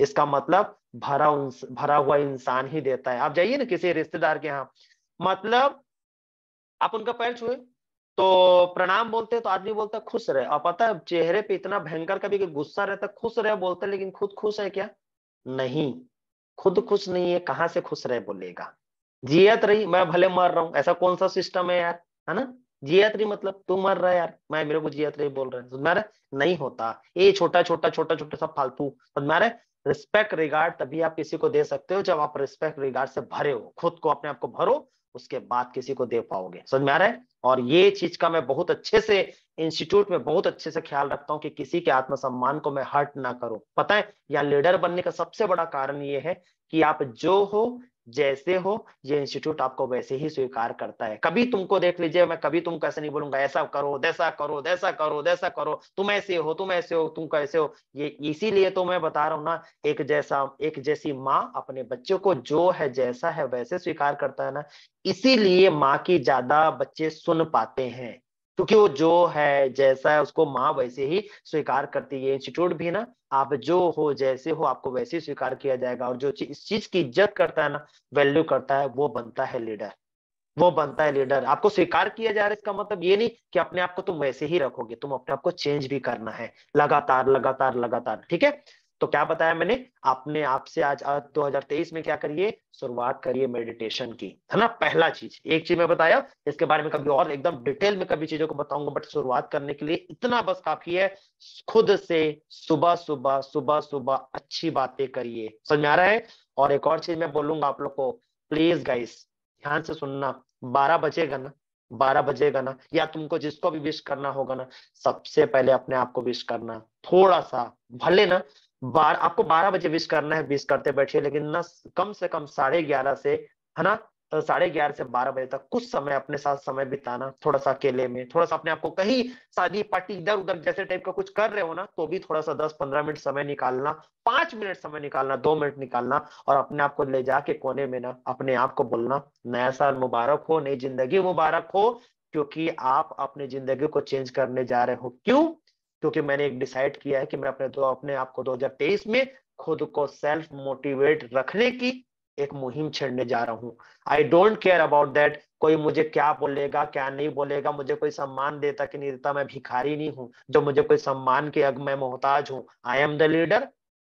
इसका मतलब भरा हुआ इंसान ही देता है। आप जाइए ना किसी रिश्तेदार के यहाँ, मतलब आप उनका पैर छुए तो प्रणाम बोलते हैं, तो आदमी बोलता है खुश रहे। और पता है चेहरे पे इतना भयंकर कभी गुस्सा रहता है, खुश रहे बोलते हैं, लेकिन खुद खुश है क्या? नहीं, खुद खुश नहीं है, कहां से खुश रहे बोलेगा? जियत रही मैं भले मर रहा हूं, ऐसा कौन सा सिस्टम है यार? है ना? जियत रही मतलब तू मर रहा है यार, मैं मेरे को जियत रही बोल रहे हैं, समझ नहीं होता ये छोटा छोटा सब फालतू। समझ रिस्पेक्ट रिगार्ड तभी आप किसी को दे सकते हो जब आप रिस्पेक्ट रिगार्ड से भरे हो। खुद को अपने आप को भरो, उसके बाद किसी को दे पाओगे। समझ में आ रहा है? और ये चीज का मैं बहुत अच्छे से इंस्टीट्यूट में बहुत अच्छे से ख्याल रखता हूँ कि किसी के आत्मसम्मान को मैं हर्ट ना करूं। पता है, या लीडर बनने का सबसे बड़ा कारण ये है कि आप जो हो जैसे हो, ये इंस्टीट्यूट आपको वैसे ही स्वीकार करता है। कभी तुमको देख लीजिए, मैं कभी तुमको ऐसे नहीं बोलूंगा ऐसा करो दैसा करो दैसा करो दैसा करो, तुम ऐसे हो तुम ऐसे हो तुम कैसे हो। ये इसीलिए तो मैं बता रहा हूँ ना, एक जैसी माँ अपने बच्चों को जो है जैसा है वैसे स्वीकार करता है ना, इसीलिए माँ की ज्यादा बच्चे सुन पाते हैं, क्योंकि वो जो है जैसा है उसको माँ वैसे ही स्वीकार करती है। इंस्टीट्यूट भी ना, आप जो हो जैसे हो आपको वैसे ही स्वीकार किया जाएगा। और जो इस चीज की इज्जत करता है ना, वैल्यू करता है, वो बनता है लीडर। वो बनता है लीडर। आपको स्वीकार किया जा रहा है इसका मतलब ये नहीं कि अपने आप को तुम वैसे ही रखोगे, तुम अपने आप को चेंज भी करना है लगातार लगातार लगातार। ठीक है? तो क्या बताया मैंने आपने आपसे आज 2023 में? क्या करिए? शुरुआत करिए मेडिटेशन की, है ना? पहला चीज, एक चीज मैं बताया, इसके बारे में कभी और एकदम डिटेल में कभी चीजों को बताऊंगा, बट शुरुआत करने के लिए इतना बस काफी है। खुद से सुबह सुबह अच्छी बातें करिए। समझ में आ रहा है? और एक और चीज मैं बोलूंगा आप लोग को, प्लीज गाइस ध्यान से सुनना। 12 बजेगा ना, 12 बजेगा ना, या तुमको जिसको भी विश करना होगा ना, सबसे पहले अपने आप को विश करना। थोड़ा सा भले ना आपको 12 बजे विश करना है, विश करते बैठिए, लेकिन ना कम से कम 11:30 से, है ना, 11:30 से 12 बजे तक कुछ समय अपने साथ समय बिताना, थोड़ा सा अकेले में, थोड़ा सा अपने आप को कहीं शादी पार्टी इधर उधर जैसे टाइप का कुछ कर रहे हो ना, तो भी थोड़ा सा 10-15 मिनट समय निकालना, 5 मिनट समय निकालना, 2 मिनट निकालना, और अपने आप को ले जाके कोने में ना अपने आप को बोलना नया साल मुबारक हो, नई जिंदगी मुबारक हो। क्योंकि आप अपनी जिंदगी को चेंज करने जा रहे हो। क्यों? क्योंकि मैंने एक डिसाइड किया है कि मैं अपने आप को 2023 में खुद को सेल्फ मोटिवेट रखने की एक मुहिम छेड़ने जा रहा हूं। I don't care about that कोई मुझे क्या बोलेगा क्या नहीं बोलेगा, मुझे कोई सम्मान देता कि नहीं देता, मैं भिखारी नहीं हूं जो मुझे कोई सम्मान के अग मैं मोहताज हूं। I am the leader,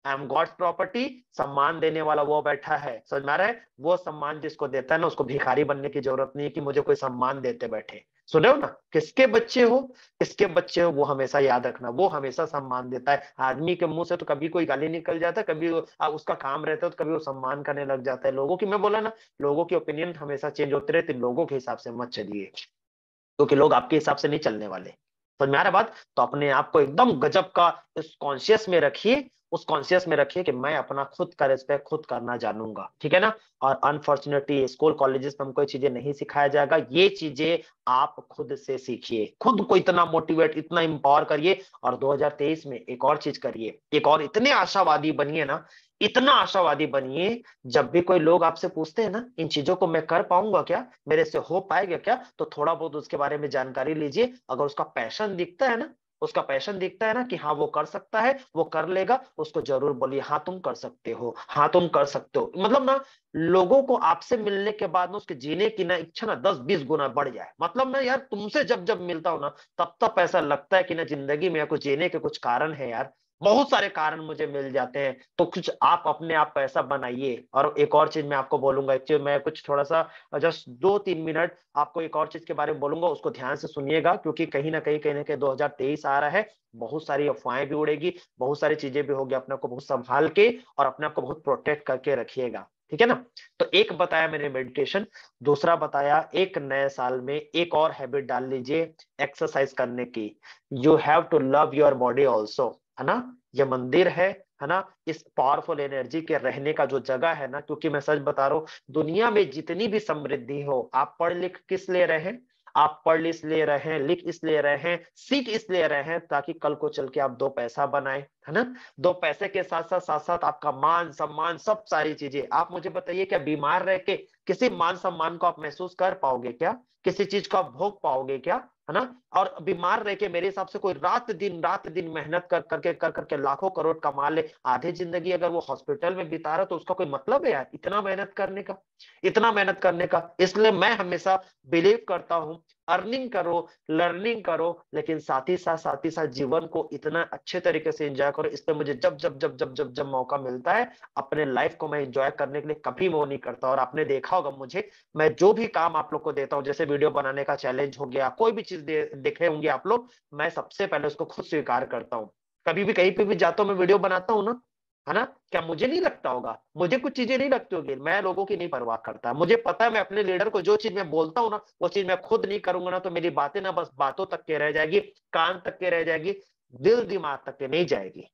I am God's property. सम्मान देने वाला वो बैठा है। समझ में आ रहा है? वो सम्मान जिसको देता है ना, उसको भिखारी बनने की जरूरत नहीं है कि मुझे कोई सम्मान देते बैठे। सुने हो ना, किसके बच्चे हो, किसके बच्चे हो, वो हमेशा याद रखना, वो हमेशा सम्मान देता है। आदमी के मुंह से तो कभी कोई गाली निकल जाता है, कभी उसका काम रहता है, तो कभी वो सम्मान करने लग जाता है लोगों की। मैं बोला ना, लोगों की ओपिनियन हमेशा चेंज होते रहते, लोगों के हिसाब से मत चलिए, क्योंकि लोग आपके हिसाब से नहीं चलने वाले। समझ में आ रहा है बात? तो अपने आप को एकदम गजब का उस कॉन्शियस में रखिए, उस कॉन्शियस में रखिए कि मैं अपना खुद का रिस्पेक्ट खुद करना जानूंगा, ठीक है ना? और अनफॉर्चुनेटली स्कूल कॉलेजेस में हमको ये चीजें नहीं सिखाया जाएगा, ये चीजें आप खुद से सीखिए, खुद को इतना मोटिवेट, इतना एम्पावर करिए। और 2023 में एक और चीज करिए, एक और इतने आशावादी बनिए ना, इतना आशावादी बनिए, जब भी कोई लोग आपसे पूछते हैं ना इन चीजों को मैं कर पाऊंगा क्या, मेरे से हो पाएगा क्या, तो थोड़ा बहुत उसके बारे में जानकारी लीजिए। अगर उसका पैशन दिखता है ना, उसका पैशन दिखता है ना कि हाँ वो कर सकता है, वो कर लेगा, उसको जरूर बोलिए हाँ तुम कर सकते हो, हाँ तुम कर सकते हो। मतलब ना, लोगों को आपसे मिलने के बाद ना उसके जीने की ना इच्छा ना 10-20 गुना बढ़ जाए। मतलब ना यार, तुमसे जब जब मिलता हूं ना, तब तब ऐसा लगता है कि ना जिंदगी में कुछ जीने के कुछ कारण है यार, बहुत सारे कारण मुझे मिल जाते हैं। तो कुछ आप अपने आप को ऐसा बनाइए। और एक और चीज मैं आपको बोलूंगा, एक चीज मैं कुछ थोड़ा सा जस्ट 2-3 मिनट आपको एक और चीज के बारे में बोलूंगा, उसको ध्यान से सुनिएगा, क्योंकि कहीं ना कहीं 2023 आ रहा है, बहुत सारी अफवाहें भी उड़ेगी, बहुत सारी चीजें भी होगी। अपने आप को बहुत संभाल के और अपने आप को बहुत प्रोटेक्ट करके रखिएगा, ठीक है ना? तो एक बताया मैंने मेडिटेशन, दूसरा बताया एक नए साल में एक और हैबिट डाल लीजिए, एक्सरसाइज करने की। You have to love your body also, है ना? ये मंदिर है ना? इस पावरफुल एनर्जी के रहने का जो जगह है ना, क्योंकि मैं सच बता रहा हूँ, दुनिया में जितनी भी समृद्धि हो, आप पढ़ लिख किस लिए रहे हैं? आप पढ़ इसलिए रहे हैं, लिख इसलिए रहे हैं, सीख इसलिए रहे हैं, ताकि कल को चल के आप दो पैसा बनाए, है ना? दो पैसे के साथ साथ आपका मान सम्मान सब सारी चीजें। आप मुझे बताइए, क्या बीमार रह के किसी मान सम्मान को आप महसूस कर पाओगे क्या? किसी चीज को आप भोग पाओगे क्या? है ना? और बीमार रह के मेरे हिसाब से कोई रात दिन मेहनत कर करके लाखों करोड़ कमा ले, आधी जिंदगी अगर वो हॉस्पिटल में बिता रहा, तो उसका कोई मतलब है यार इतना मेहनत करने का, इतना मेहनत करने का? इसलिए मैं हमेशा बिलीव करता हूं, अर्निंग करो, लर्निंग करो, लेकिन साथ ही साथ जीवन को इतना अच्छे तरीके से एंजॉय करो। इसलिए मुझे जब मौका मिलता है, अपने लाइफ को मैं एंजॉय करने के लिए कभी वो नहीं करता। और आपने देखा होगा मुझे, मैं जो भी काम आप लोग को देता हूँ, जैसे वीडियो बनाने का चैलेंज हो गया, कोई भी चीज देखे होंगे आप लोग, मैं सबसे पहले उसको खुद स्वीकार करता हूँ। कभी भी कहीं पे भी जाता हूँ, मैं वीडियो बनाता हूँ ना, है ना? क्या मुझे नहीं लगता होगा? मुझे कुछ चीजें नहीं लगती होगी, मैं लोगों की नहीं परवाह करता। मुझे पता है मैं अपने लीडर को जो चीज मैं बोलता हूँ ना, वो चीज मैं खुद नहीं करूंगा ना, तो मेरी बातें ना बस बातों तक के रह जाएगी, कान तक के रह जाएगी, दिल दिमाग तक के नहीं जाएगी,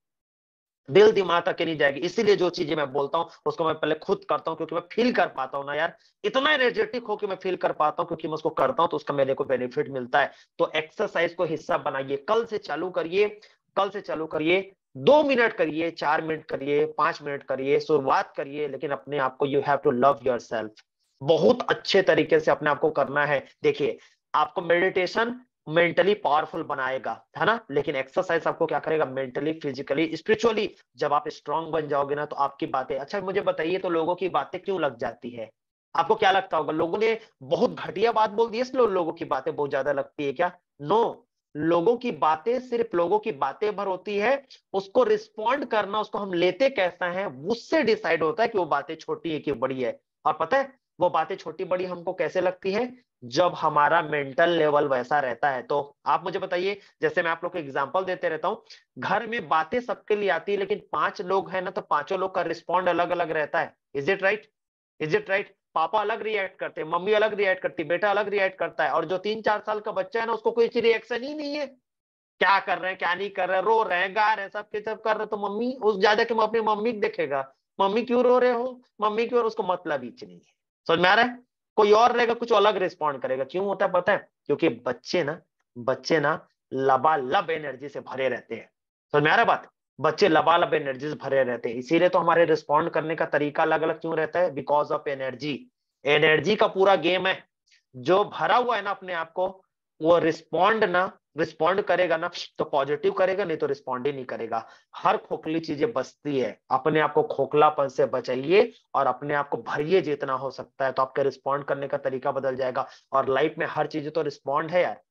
दिल दिमाग तक के नहीं जाएगी। इसीलिए जो चीजें मैं बोलता हूँ उसको मैं पहले खुद करता हूँ, क्योंकि मैं फील कर पाता हूँ ना यार, इतना एनर्जेटिक हो कि मैं फील कर पाता हूँ, क्योंकि मैं उसको करता हूँ तो उसका मेरे को बेनिफिट मिलता है। तो एक्सरसाइज को हिस्सा बनाइए, कल से चालू करिए, कल से चालू करिए। 2 मिनट करिए, 4 मिनट करिए, 5 मिनट करिए, शुरुआत करिए, लेकिन अपने आप को you have to love yourself, बहुत अच्छे तरीके से अपने आप को करना है। देखिए, आपको मेडिटेशन मेंटली पावरफुल बनाएगा, है ना? लेकिन एक्सरसाइज आपको क्या करेगा? मेंटली, फिजिकली, स्पिरिचुअली जब आप स्ट्रांग बन जाओगे ना, तो आपकी बातें, अच्छा मुझे बताइए, तो लोगों की बातें क्यों लग जाती है? आपको क्या लगता होगा, लोगों ने बहुत घटिया बात बोल दी इसलिए लोगों की बातें बहुत ज्यादा लगती है क्या? नो, लोगों की बातें सिर्फ लोगों की बातें भर होती है, उसको रिस्पॉन्ड करना, उसको हम लेते कैसा है, उससे डिसाइड होता है कि वो बातें छोटी है कि बड़ी है। और पता है वो बातें छोटी बड़ी हमको कैसे लगती है? जब हमारा मेंटल लेवल वैसा रहता है। तो आप मुझे बताइए, जैसे मैं आप लोग को एग्जांपल देते रहता हूँ, घर में बातें सबके लिए आती है, लेकिन 5 लोग हैं ना, तो पांचों लोग का रिस्पॉन्ड अलग अलग रहता है। Is it right? Is it right? पापा अलग रिएक्ट करते हैं, मम्मी अलग रिएक्ट करती है, बेटा अलग रिएक्ट करता है, और जो 3-4 साल का बच्चा है ना, उसको कोई रिएक्शन ही नहीं है। क्या कर रहे हैं, क्या नहीं कर रहे हैं, रो रहे हैं, गा रहे हैं, सब के सब कर रहे हैं, तो मम्मी उस ज्यादा के अपनी मम्मी को देखेगा, मम्मी क्यों रो रहे हो, मम्मी क्यों, उसको मतलब ही नहीं है। समझ में आ रहा है? कोई और रहेगा कुछ अलग रिस्पॉन्ड करेगा। क्यों होता है पता है? क्योंकि बच्चे ना लबालब एनर्जी से भरे रहते हैं। समझ में आ रहा है बात? बच्चे लबालब एनर्जी से भरे रहते हैं, इसीलिए तो हमारे रिस्पॉन्ड करने का तरीका अलग अलग क्यों रहता है? Because of energy. एनर्जी का पूरा गेम है। जो भरा हुआ है ना अपने आप को, वो रिस्पॉन्ड करेगा ना, तो पॉजिटिव करेगा, नहीं तो रिस्पॉन्ड ही नहीं करेगा। हर खोखली चीजें बचती है, अपने आप को खोखलापन से बचाइए और अपने आप को भरिए जितना हो सकता है, तो आपके रिस्पॉन्ड करने का तरीका बदल जाएगा। और लाइफ में हर चीज तो रिस्पॉन्ड है यार,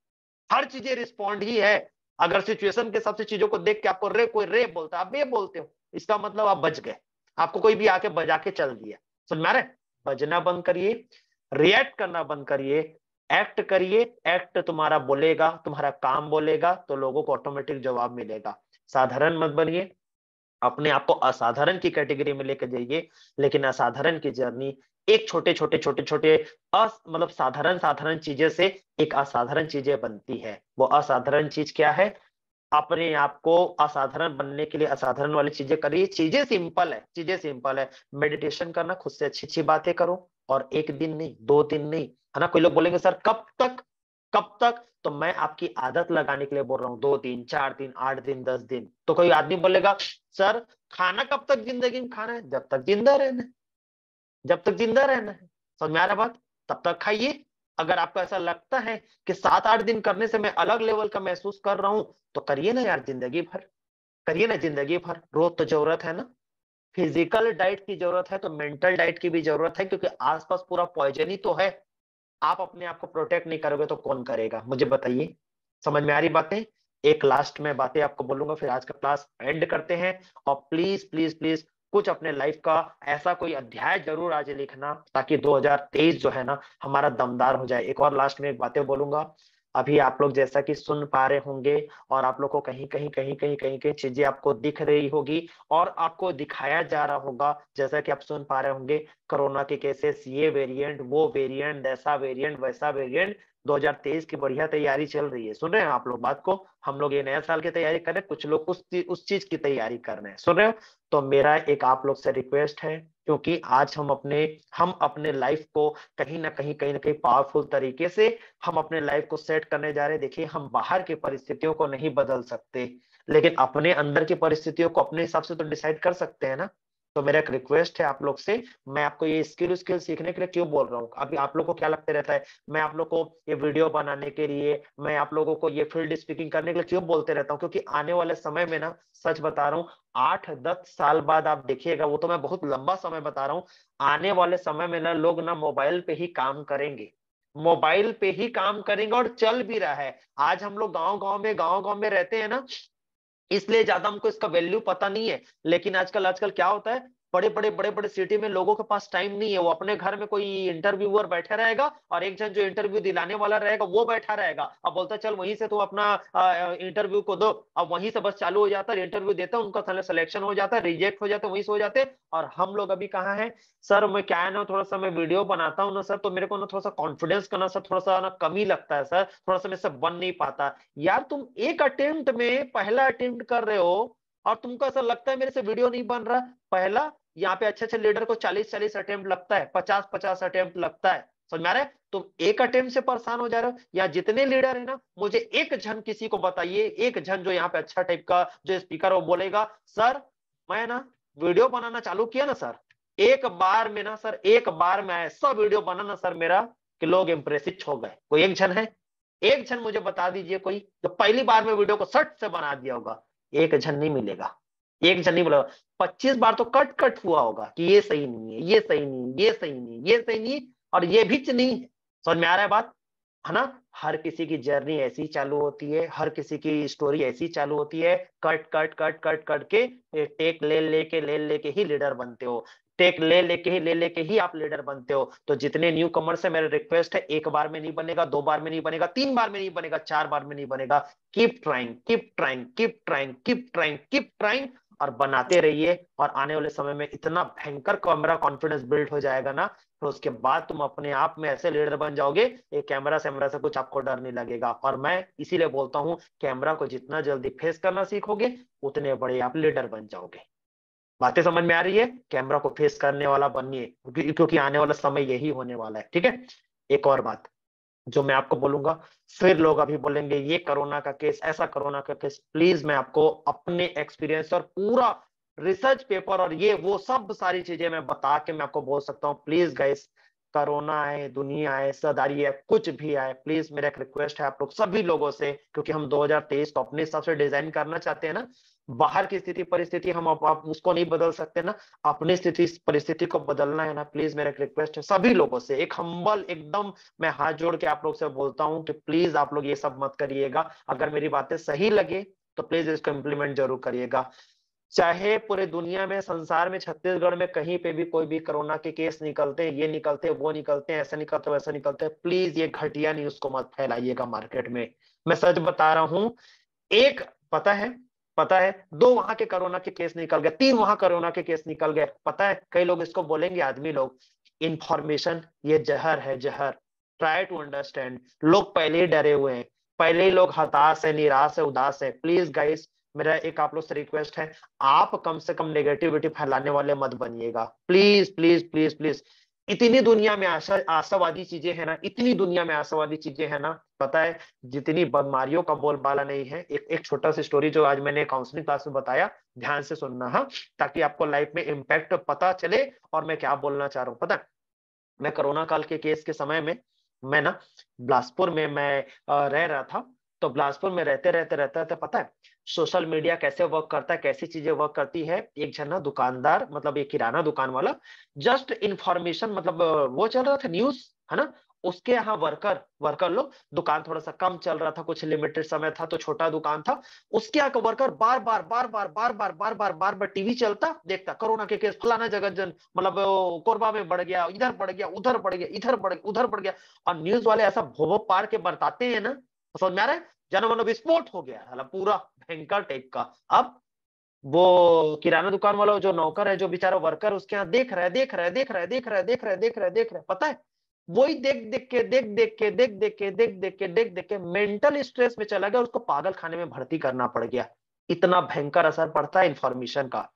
हर चीजें रिस्पॉन्ड ही है। अगर सिचुएशन के हिसाब से चीजों को देख के आपको कोई रे बोलता है, आप बे बोलते हो, इसका मतलब आप बच गए, आपको कोई भी आके बजा के चल दिया। समझ में आ रहा है? बजना बंद करिए, रिएक्ट करना बंद करिए, एक्ट करिए। एक्ट तुम्हारा बोलेगा, तुम्हारा काम बोलेगा, तो लोगों को ऑटोमेटिक जवाब मिलेगा। साधारण मत बनिए, अपने आप को असाधारण की कैटेगरी में लेकर जाइए, लेकिन असाधारण की जर्नी एक छोटे-छोटे मतलब साधारण चीजें से एक असाधारण चीजें बनती है। वो असाधारण चीज क्या है? अपने आप को असाधारण बनने के लिए असाधारण वाली चीजें करिए। चीजें सिंपल है। मेडिटेशन करना, खुद से अच्छी-अच्छी बातें करो और 1 दिन नहीं, 2 दिन नहीं, है ना? कोई लोग बोलेंगे सर कब तक? कब तक? तो मैं आपकी आदत लगाने के लिए बोल रहा हूँ 2 दिन, 4 दिन, 8 दिन, 10 दिन। तो कोई आदमी बोलेगा सर खाना कब तक जिंदगी में खाना है? जब तक जिंदा रहना है। जब तक जिंदा रहना है। समझ में आ रहा है बात? तब तक खाइए। अगर आपको ऐसा लगता है कि 7-8 दिन करने से मैं अलग लेवल का महसूस कर रहा हूं, तो करिए ना यार जिंदगी भर। करिए ना जिंदगी भर। रोज तो जरूरत है ना। फिजिकल डाइट की जरूरत है तो मेंटल डाइट की भी जरूरत है, क्योंकि आसपास पूरा पॉइजन ही तो है। आप अपने आप को प्रोटेक्ट नहीं करोगे तो कौन करेगा? मुझे बताइए। समझ में आ रही बातें? एक लास्ट में बातें आपको बोलूंगा, फिर आज का क्लास एंड करते हैं। और प्लीज प्लीज प्लीज कुछ अपने लाइफ का ऐसा कोई अध्याय जरूर आज लिखना, ताकि 2023 जो है ना हमारा दमदार हो जाए। एक और लास्ट में एक बातें बोलूंगा। अभी आप लोग जैसा कि सुन पा रहे होंगे, और आप लोग को कहीं चीजें आपको दिख रही होगी और आपको दिखाया जा रहा होगा, जैसा कि आप सुन पा रहे होंगे। कोरोना के केसेस, ये वेरिएंट, वो वेरिएंट, ऐसा वेरिएंट, वैसा वेरिएंट। 2023 की बढ़िया तैयारी चल रही है। सुन रहे हैं आप लोग बात को? हम लोग ये नया साल की तैयारी कर रहे हैं, कुछ लोग उस चीज की तैयारी कर रहे हैं। सुन रहे हो? तो मेरा एक आप लोग से रिक्वेस्ट है, क्योंकि आज हम अपने लाइफ को कहीं ना कहीं पावरफुल तरीके से हम अपने लाइफ को सेट करने जा रहे हैं। देखिए, हम बाहर की परिस्थितियों को नहीं बदल सकते, लेकिन अपने अंदर की परिस्थितियों को अपने हिसाब से तो डिसाइड कर सकते हैं ना। तो मेरा एक रिक्वेस्ट है आप लोग से। मैं आपको ये स्किल सीखने के लिए क्यों बोल रहा हूँ? अभी आप लोग को क्या लगता रहता है मैं आप लोग को ये वीडियो बनाने के लिए, मैं आप लोगों को ये फील्ड स्पीकिंग करने के लिए क्यों बोलते रहता हूँ? क्योंकि आने वाले समय में ना, सच बता रहा हूँ, 8-10 साल बाद आप देखिएगा, वो तो मैं बहुत लंबा समय बता रहा हूँ। आने वाले समय में ना लोग ना मोबाइल पे ही काम करेंगे। मोबाइल पे ही काम करेंगे, और चल भी रहा है। आज हम लोग गांव गांव में रहते हैं ना, इसलिए ज्यादा हमको इसका वैल्यू पता नहीं है। लेकिन आजकल आजकल क्या होता है, बड़े बड़े सिटी में लोगों के पास टाइम नहीं है। वो अपने घर में कोई इंटरव्यूअर बैठा रहेगा, और एक जन जो इंटरव्यू दिलाने वाला रहेगा वो बैठा रहेगा। अब बोलता है चल वहीं से तू अपना इंटरव्यू को दो। अब वहीं से बस चालू हो जाता है, इंटरव्यू देता है, उनका सिलेक्शन हो जाता है, रिजेक्ट हो जाता है, वहीं से हो जाते हैं। और हम लोग अभी कहाँ है? सर मैं क्या है ना, थोड़ा सा मैं वीडियो बनाता हूँ ना सर, तो मेरे को ना थोड़ा सा कॉन्फिडेंस करना सर, थोड़ा सा ना कमी लगता है सर, थोड़ा सा मेरे से बन नहीं पाता। यार तुम एक अटेम्प्ट में पहला अटेम्प्ट कर रहे हो, और तुमको ऐसा लगता है मेरे से वीडियो नहीं बन रहा? पहला, यहाँ पे अच्छे अच्छे लीडर को 40-40 अटेम्प्ट लगता है, 50-50 अटेम्प्ट लगता है। समझ में आ रहा है? तुम एक अटेम्प्ट से परेशान हो जा रहे हो। या जितने लीडर है ना, मुझे एक जन किसी को बताइए, एक जन जो यहाँ पे अच्छा टाइप का जो स्पीकर वो बोलेगा सर मैं ना वीडियो बनाना चालू किया ना सर, एक बार में ना सर, एक बार में ऐसा वीडियो बना ना सर मेरा कि लोग इंप्रेसिव हो गए। कोई एक जन है? एक जन मुझे बता दीजिए कोई, जो पहली बार में वीडियो को सट से बना दिया होगा। एक जन नहीं मिलेगा। एक जन नहीं मिलेगा। 25 बार तो कट कट हुआ होगा कि ये सही नहीं है, ये सही नहीं है, ये सही नहीं है, ये सही नहीं है, और ये भी नहीं है। समझ में आ रहा है बात? है ना? हर किसी की जर्नी ऐसी चालू होती है, हर किसी की स्टोरी ऐसी चालू होती है। Cut cut cut cut cut के टेक ले लेके ही लीडर बनते हो। टेक ले लेके ही आप लीडर बनते हो। तो जितने न्यू कमर से मेरा रिक्वेस्ट है, एक बार में नहीं बनेगा, 2 बार में नहीं बनेगा, 3 बार में नहीं बनेगा, 4 बार में नहीं बनेगा। Keep trying, keep trying, keep trying, keep trying, keep trying, और बनाते रहिए। और आने वाले समय में इतना भयंकर कैमरा कॉन्फिडेंस बिल्ड हो जाएगा ना, तो उसके बाद तुम अपने आप में ऐसे लीडर बन जाओगे, ये कैमरा सैमरा से कुछ आपको डर नहीं लगेगा। और मैं इसीलिए बोलता हूँ, कैमरा को जितना जल्दी फेस करना सीखोगे, उतने बड़े आप लीडर बन जाओगे। बातें समझ में आ रही है? कैमरा को फेस करने वाला बनिए, क्योंकि आने वाला समय यही होने वाला है। ठीक है? एक और बात जो मैं आपको बोलूंगा, फिर लोग अभी बोलेंगे ये कोरोना का केस, ऐसा कोरोना का केस। प्लीज मैं आपको अपने एक्सपीरियंस और पूरा रिसर्च पेपर और ये वो सब सारी चीजें मैं बता के मैं आपको बोल सकता हूँ। प्लीज गाइस, कोरोना आए, दुनिया आए, सदारी आए, कुछ भी आए, प्लीज मेरा एक रिक्वेस्ट है आप लोग सभी लोगों से, क्योंकि हम 2023 को अपने हिसाब से डिजाइन करना चाहते हैं ना। बाहर की स्थिति परिस्थिति हम आप उसको नहीं बदल सकते ना, अपनी स्थिति परिस्थिति को बदलना है ना। प्लीज मेरा एक रिक्वेस्ट है सभी लोगों से, एक हम्बल एकदम मैं हाथ जोड़ के आप लोग से बोलता हूँ कि प्लीज आप लोग ये सब मत करिएगा। अगर मेरी बातें सही लगे तो प्लीज इसको इम्प्लीमेंट जरूर करिएगा। चाहे पूरे दुनिया में, संसार में, छत्तीसगढ़ में कहीं पे भी कोई भी कोरोना के केस निकलते हैं, ये निकलते हैं, वो निकलते हैं, ऐसा निकलते वैसा निकलते हैं, प्लीज ये घटिया न्यूज को मत फैलाइएगा मार्केट में। मैं सच बता रहा हूं। एक पता है, पता है 2 वहां के कोरोना के केस निकल गए, 3 वहां कोरोना के केस निकल गए। पता है कई लोग इसको बोलेंगे, आदमी लोग, इंफॉर्मेशन ये जहर है, जहर। Try to understand. लोग पहले ही डरे हुए हैं, पहले ही लोग हताश है, निराश है, उदास है। प्लीज गाइस, मेरा एक आप लोग से रिक्वेस्ट है, आप कम से कम नेगेटिविटी फैलाने वाले मत बनिएगा। Please please please please. इतनी दुनिया में आशावादी चीजें है ना, इतनी दुनिया में आशावादी चीजें है ना, पता है जितनी बीमारियों का बोलबाला नहीं है। एक एक छोटा सी स्टोरी जो आज मैंने काउंसलिंग क्लास में बताया, ध्यान से सुनना, हाँ, ताकि आपको लाइफ में इम्पैक्ट पता चले और मैं क्या बोलना चाह रहा हूँ। पता है, मैं कोरोना काल के केस के समय में, मैं ना बिलासपुर में मैं रह रहा था। तो बिलासपुर में रहते रहते रहते रहते पता है सोशल मीडिया कैसे वर्क करता है, कैसी चीजें वर्क करती है। एक जन ना दुकानदार, मतलब एक किराना दुकान वाला, जस्ट इंफॉर्मेशन, मतलब वो चल रहा था न्यूज, है ना, उसके यहाँ वर्कर वर्कर लोग, दुकान थोड़ा सा कम चल रहा था, कुछ लिमिटेड समय था तो छोटा दुकान था, उसके यहाँ का वर्कर बार बार बार बार बार बार बार बार बार बार टीवी चलता, देखता कोरोना के केस फलाना जगह जन, मतलब कोरबा में बढ़ गया, इधर बढ़ गया, उधर बढ़ गया, इधर बढ़ गया, उधर बढ़ गया। और न्यूज वाले ऐसा भोवो पार के बरताते हैं ना, तो समझ में आ रहा है, जनमन विस्फोट हो गया, हालांकि पूरा भयंकर टाइप का। अब वो किराना दुकान वाला जो नौकर है, जो बेचारा वर्कर, उसके यहाँ देख रहा है, देख रहा है, देख रहा है, देख रहा है, देख रहा है, देख रहा है, देख रहा है, पता है वही देख देख के, देख देख के, देख देख के, देख देख के, देख देख के मेंटल स्ट्रेस में चला गया, उसको पागल खाने में भर्ती करना पड़ गया। इतना भयंकर असर पड़ता है इंफॉर्मेशन का।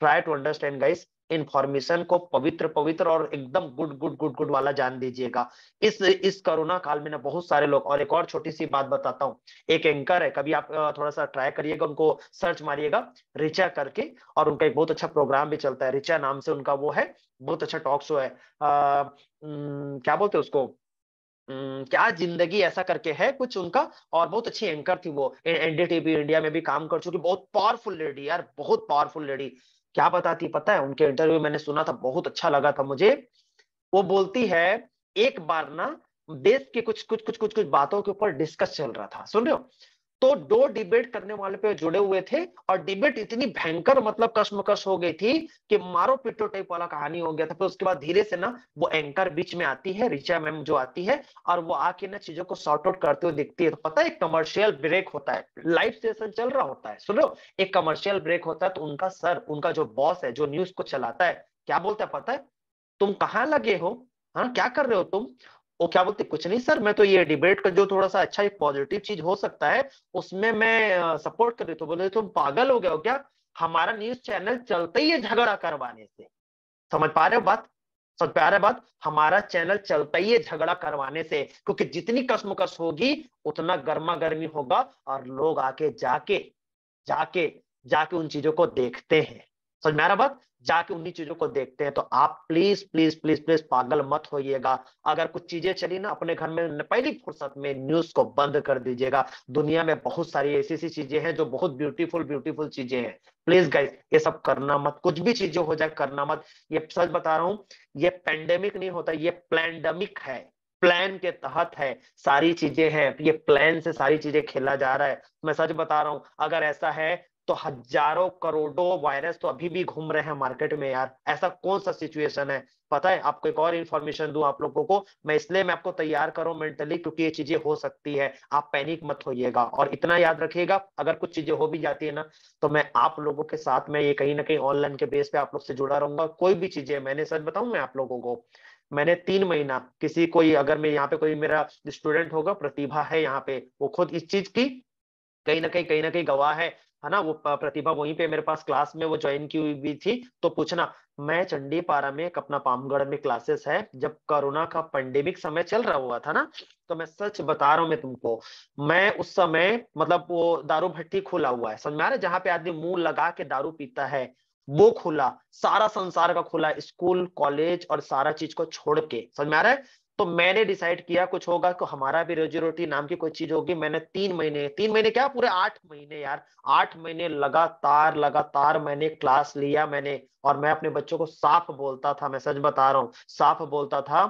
Try to understand guys, information को पवित्र पवित्र और एकदम गुड गुड गुड गुड वाला जान दीजिएगा। इस कोरोना काल में ना बहुत सारे लोग, और एक और छोटी सी बात बताता हूँ, एक एंकर है, कभी आप थोड़ा सा ट्राई करिएगा, उनको सर्च मारिएगा रिचा करके, और उनका एक बहुत अच्छा प्रोग्राम भी चलता है, रिचा नाम से उनका वो है, बहुत अच्छा टॉक शो है। क्या बोलते हैं उसको, क्या जिंदगी ऐसा करके है कुछ उनका, और बहुत अच्छी एंकर थी वो, एनडीटीवी इंडिया में भी काम कर चुकी, बहुत पावरफुल लेडी यार, बहुत पावरफुल लेडी। क्या बताती पता है, उनके इंटरव्यू मैंने सुना था, बहुत अच्छा लगा था मुझे। वो बोलती है, एक बार ना देश के कुछ कुछ कुछ कुछ कुछ बातों के ऊपर डिस्कस चल रहा था, सुन रहे हो, तो 2 डिबेट करने वाले पे जुड़े हुए थे, और डिबेट इतनी भयंकर, मतलब कश्मकश हो गई थी कि मारो पिटो टाइप वाला कहानी हो गया था। फिर उसके बाद धीरे से ना वो एंकर बीच में आती है, रिचा मैम जो आती है, और वो आके ना चीजों को सॉर्ट आउट करते हुए दिखती है। तो पता है एक कमर्शियल ब्रेक होता है, लाइव सेशन चल रहा होता है, सुनो, एक कमर्शियल ब्रेक होता है, तो उनका सर, उनका जो बॉस है, जो न्यूज को चलाता है, क्या बोलता है पता है, तुम कहाँ लगे हो, हाँ क्या कर रहे हो तुम। वो क्या बोलते, कुछ नहीं सर, मैं तो ये डिबेट का जो थोड़ा सा अच्छा एक पॉजिटिव चीज हो सकता है उसमें मैं सपोर्ट कर रही। तो बोले तुम पागल हो गए हो क्या, हमारा न्यूज चैनल चलता ही है झगड़ा करवाने से। समझ पा रहे हो बात, समझ पा रहे हो बात, हमारा चैनल चलता ही है झगड़ा करवाने से, क्योंकि जितनी कश्मकश होगी उतना गर्मा गर्मी होगा, और लोग आके जाके जाके जाके उन चीजों को देखते हैं। समझ में आ रहा बात, जाके उन्हीं चीजों को देखते हैं। तो आप प्लीज प्लीज प्लीज प्लीज पागल मत होइएगा। अगर कुछ चीजें चली ना अपने घर में, पहली फुर्सत में न्यूज को बंद कर दीजिएगा। दुनिया में बहुत सारी ऐसी ऐसी चीजें हैं जो बहुत ब्यूटीफुल ब्यूटीफुल चीजें हैं। प्लीज गाइस ये सब करना मत, कुछ भी चीजें हो जाए करना मत। ये सच बता रहा हूँ, ये पेंडेमिक नहीं होता, ये प्लैंडमिक है। प्लान के तहत है, सारी चीजें हैं, ये प्लान से सारी चीजें खेला जा रहा है। मैं सच बता रहा हूं, अगर ऐसा है तो हजारों करोड़ों वायरस तो अभी भी घूम रहे हैं मार्केट में यार। ऐसा कौन सा सिचुएशन है, पता है आपको एक और इन्फॉर्मेशन दूं आप लोगों को, मैं इसलिए मैं आपको तैयार करूं मेंटली, क्योंकि ये चीजें हो सकती है। आप पैनिक मत होइएगा, और इतना याद रखिएगा, अगर कुछ चीजें हो भी जाती है ना, तो मैं आप लोगों के साथ में ये कहीं ना कहीं ऑनलाइन के बेस पे आप लोग से जुड़ा रहूंगा। कोई भी चीजें, मैंने सच बताऊं मैं आप लोगों को, मैंने 3 महीना किसी कोई, अगर मैं यहाँ पे कोई मेरा स्टूडेंट होगा, प्रतिभा है यहाँ पे, वो खुद इस चीज की कहीं ना कहीं गवाह है ना, वो प्रतिभा वहीं पे मेरे पास क्लास में वो ज्वाइन की हुई भी थी। तो पूछना, मैं चंडी पारा में एक अपना पामगढ़ में क्लासेस है, जब कोरोना का पेंडेमिक समय चल रहा हुआ था ना, तो मैं सच बता रहा हूँ मैं तुमको, मैं उस समय, मतलब वो दारू भट्टी खुला हुआ है, समझ में आ रहा है, जहाँ पे आदमी मुंह लगा के दारू पीता है, वो खुला, सारा संसार का खुला, स्कूल कॉलेज और सारा चीज को छोड़ के, समझ में आ रहा है। तो मैंने डिसाइड किया कुछ होगा तो हमारा भी रोजी रोटी नाम की कोई चीज होगी। मैंने 3 महीने, 3 महीने क्या, पूरे 8 महीने यार, 8 महीने लगातार लगातार मैंने क्लास लिया मैंने। और मैं अपने बच्चों को साफ बोलता था, मैं सच बता रहा हूँ, साफ बोलता था,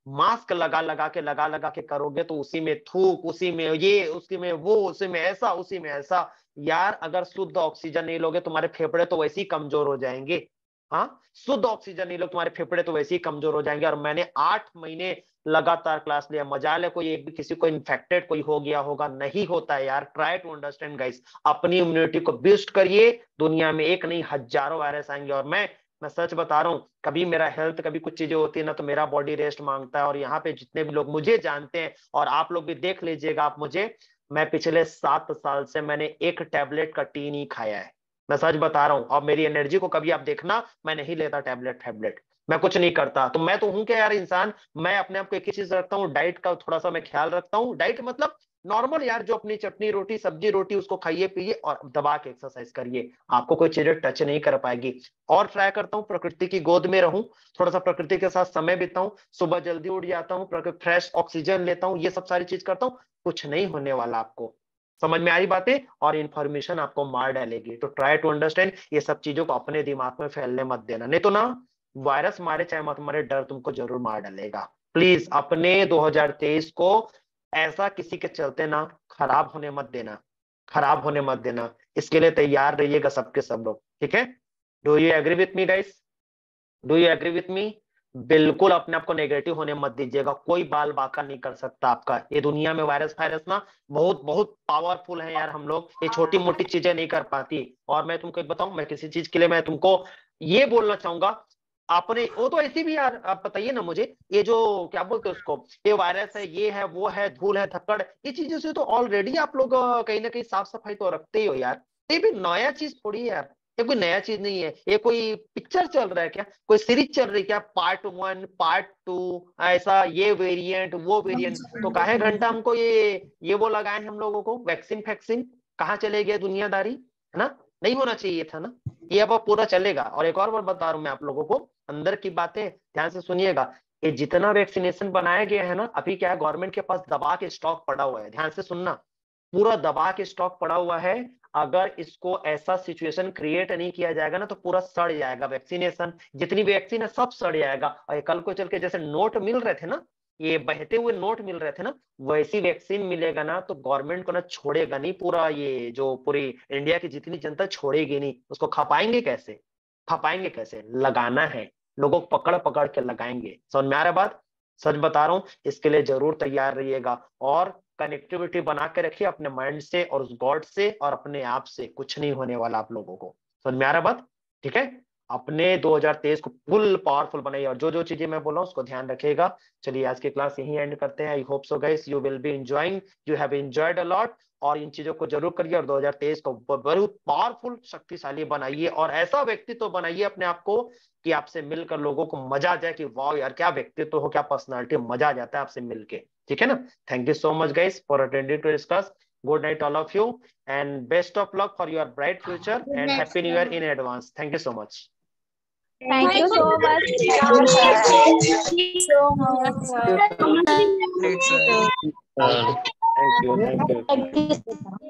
मास्क लगा लगा के करोगे तो उसी में थूक, उसी में ये, उसी में वो, उसी में ऐसा, उसी में ऐसा। यार अगर शुद्ध ऑक्सीजन नहीं लोगे, तुम्हारे फेफड़े तो वैसे ही कमजोर हो जाएंगे। हाँ, शुद्ध ऑक्सीजन नहीं लो, तुम्हारे फेफड़े तो वैसे ही कमजोर हो जाएंगे। और मैंने 8 महीने लगातार क्लास लिया, मजाल है कोई एक भी किसी को इन्फेक्टेड कोई हो गया होगा, नहीं होता है यार। ट्राई टू अंडरस्टैंड गाइस, अपनी इम्यूनिटी को बूस्ट करिए। दुनिया में एक नहीं हजारों वायरस आएंगे। और मैं सच बता रहा हूँ, कभी मेरा हेल्थ कभी कुछ चीजें होती है ना तो मेरा बॉडी रेस्ट मांगता है। और यहाँ पे जितने भी लोग मुझे जानते हैं और आप लोग भी देख लीजिएगा आप मुझे, मैं पिछले 7 साल से मैंने एक टैबलेट का टी नहीं खाया है। मैं सच बता रहा हूँ। और मेरी एनर्जी को कभी आप देखना, मैं नहीं लेता टैबलेट, मैं कुछ नहीं करता। तो मैं तो हूं क्या यार इंसान। मैं अपने आप को एक ही चीज रखता हूँ, डाइट का थोड़ा सा मैं ख्याल रखता हूँ। डाइट मतलब नॉर्मल यार, जो अपनी चटनी रोटी सब्जी रोटी उसको खाइए पिए और दबा के एक्सरसाइज करिए, आपको कोई चीजें टच नहीं कर पाएगी। और ट्राई करता हूँ प्रकृति की गोद में रहूं, थोड़ा सा प्रकृति के साथ समय बिताऊं, सुबह जल्दी उठ जाता हूँ, फ्रेश ऑक्सीजन लेता हूँ, ये सब सारी चीज करता हूँ। कुछ नहीं होने वाला आपको, समझ में आई बातें। और इन्फॉर्मेशन आपको मार डालेगी। तो ट्राई टू अंडरस्टैंड, ये सब चीजों को अपने दिमाग में फैलने मत देना, नहीं तो ना वायरस मारे चाहे मत मारे, डर तुमको जरूर मार डालेगा। प्लीज अपने 2023 को ऐसा किसी के चलते ना खराब होने मत देना, खराब होने मत देना। इसके लिए तैयार रहिएगा सबके सब लोग, ठीक है। Do you agree with me guys? Do you agree with me? बिल्कुल अपने आप को नेगेटिव होने मत दीजिएगा। कोई बाल बाका नहीं कर सकता आपका। ये दुनिया में वायरस फायरस ना बहुत बहुत पावरफुल है यार। हम लोग ये छोटी मोटी चीजें नहीं कर पाती। और मैं तुमको एक बताऊं, मैं किसी चीज के लिए मैं तुमको ये बोलना चाहूंगा, आपने वो तो ऐसी भी यार, आप बताइए ना मुझे, ये जो क्या बोलते हैं उसको, ये वायरस है, ये है, वो है, धूल है, थक्कड़, ये चीजों से तो ऑलरेडी आप लोग कहीं ना कहीं साफ सफाई तो रखते ही हो यार। ये भी नया चीज थोड़ी है यार, ये कोई नया चीज नहीं है। ये कोई पिक्चर चल रहा है क्या, कोई सीरीज चल रही है क्या, पार्ट 1 पार्ट 2, ऐसा ये वेरिएंट वो वेरिएंट। तो काहे घंटा हमको ये वो लगाए हैं हम लोगों को, वैक्सीन फैक्सीन, कहाँ चले गए दुनियादारी, है ना। नहीं होना चाहिए था ना। ये अब पूरा चलेगा। और एक और बार बता रहा हूं मैं आप लोगों को, अंदर की बातें ध्यान से सुनिएगा। ये जितना वैक्सीनेशन बनाया गया है ना, अभी क्या है, गवर्नमेंट के पास दबा के स्टॉक पड़ा हुआ है, ध्यान से सुनना, पूरा दबा के स्टॉक पड़ा हुआ है। अगर इसको ऐसा सिचुएशन क्रिएट नहीं किया जाएगा ना तो पूरा सड़ जाएगा वैक्सीनेशन, जितनी भी वैक्सीन है सब सड़ जाएगा। और कल को चल के जैसे नोट मिल रहे थे ना, ये बहते हुए नोट मिल रहे थे ना, वैसी वैक्सीन मिलेगा ना तो गवर्नमेंट को ना छोड़ेगा नहीं। पूरा ये जो पूरी इंडिया की जितनी जनता छोड़ेगी नहीं, उसको खपाएंगे कैसे, खपाएंगे कैसे, लगाना है, लोगों को पकड़ पकड़ के लगाएंगे। समझ में आ रहा है बात? सच बता रहा हूं, इसके लिए जरूर तैयार रहिएगा। और कनेक्टिविटी बना के रखिए अपने माइंड से और उस गॉड से और अपने आप से। कुछ नहीं होने वाला आप लोगों को। समझ में आ रहा है बात? ठीक है। अपने 2023 को फुल पावरफुल बनाइए और जो जो चीजें मैं बोला उसको ध्यान रखिएगा। चलिए आज की क्लास यहीं एंड करते हैं। I hope so guys you will be enjoying, you have enjoyed a lot. और इन चीजों को जरूर करिए और 2023 को बहुत पावरफुल शक्तिशाली बनाइए और ऐसा व्यक्तित्व बनाइए अपने आप को कि आपसे मिलकर लोगों को मजा आ जाए कि वाह यार क्या व्यक्तित्व हो, क्या पर्सनालिटी, मजा आ जाता है आपसे मिलके। ठीक है ना। Thank you so much guys for attending to discuss. Good night all of you and best of luck for your bright future and happy new year in advance. Thank you so much. Thank you so much. Thank you so much. Thank you. Thank you. Thank you.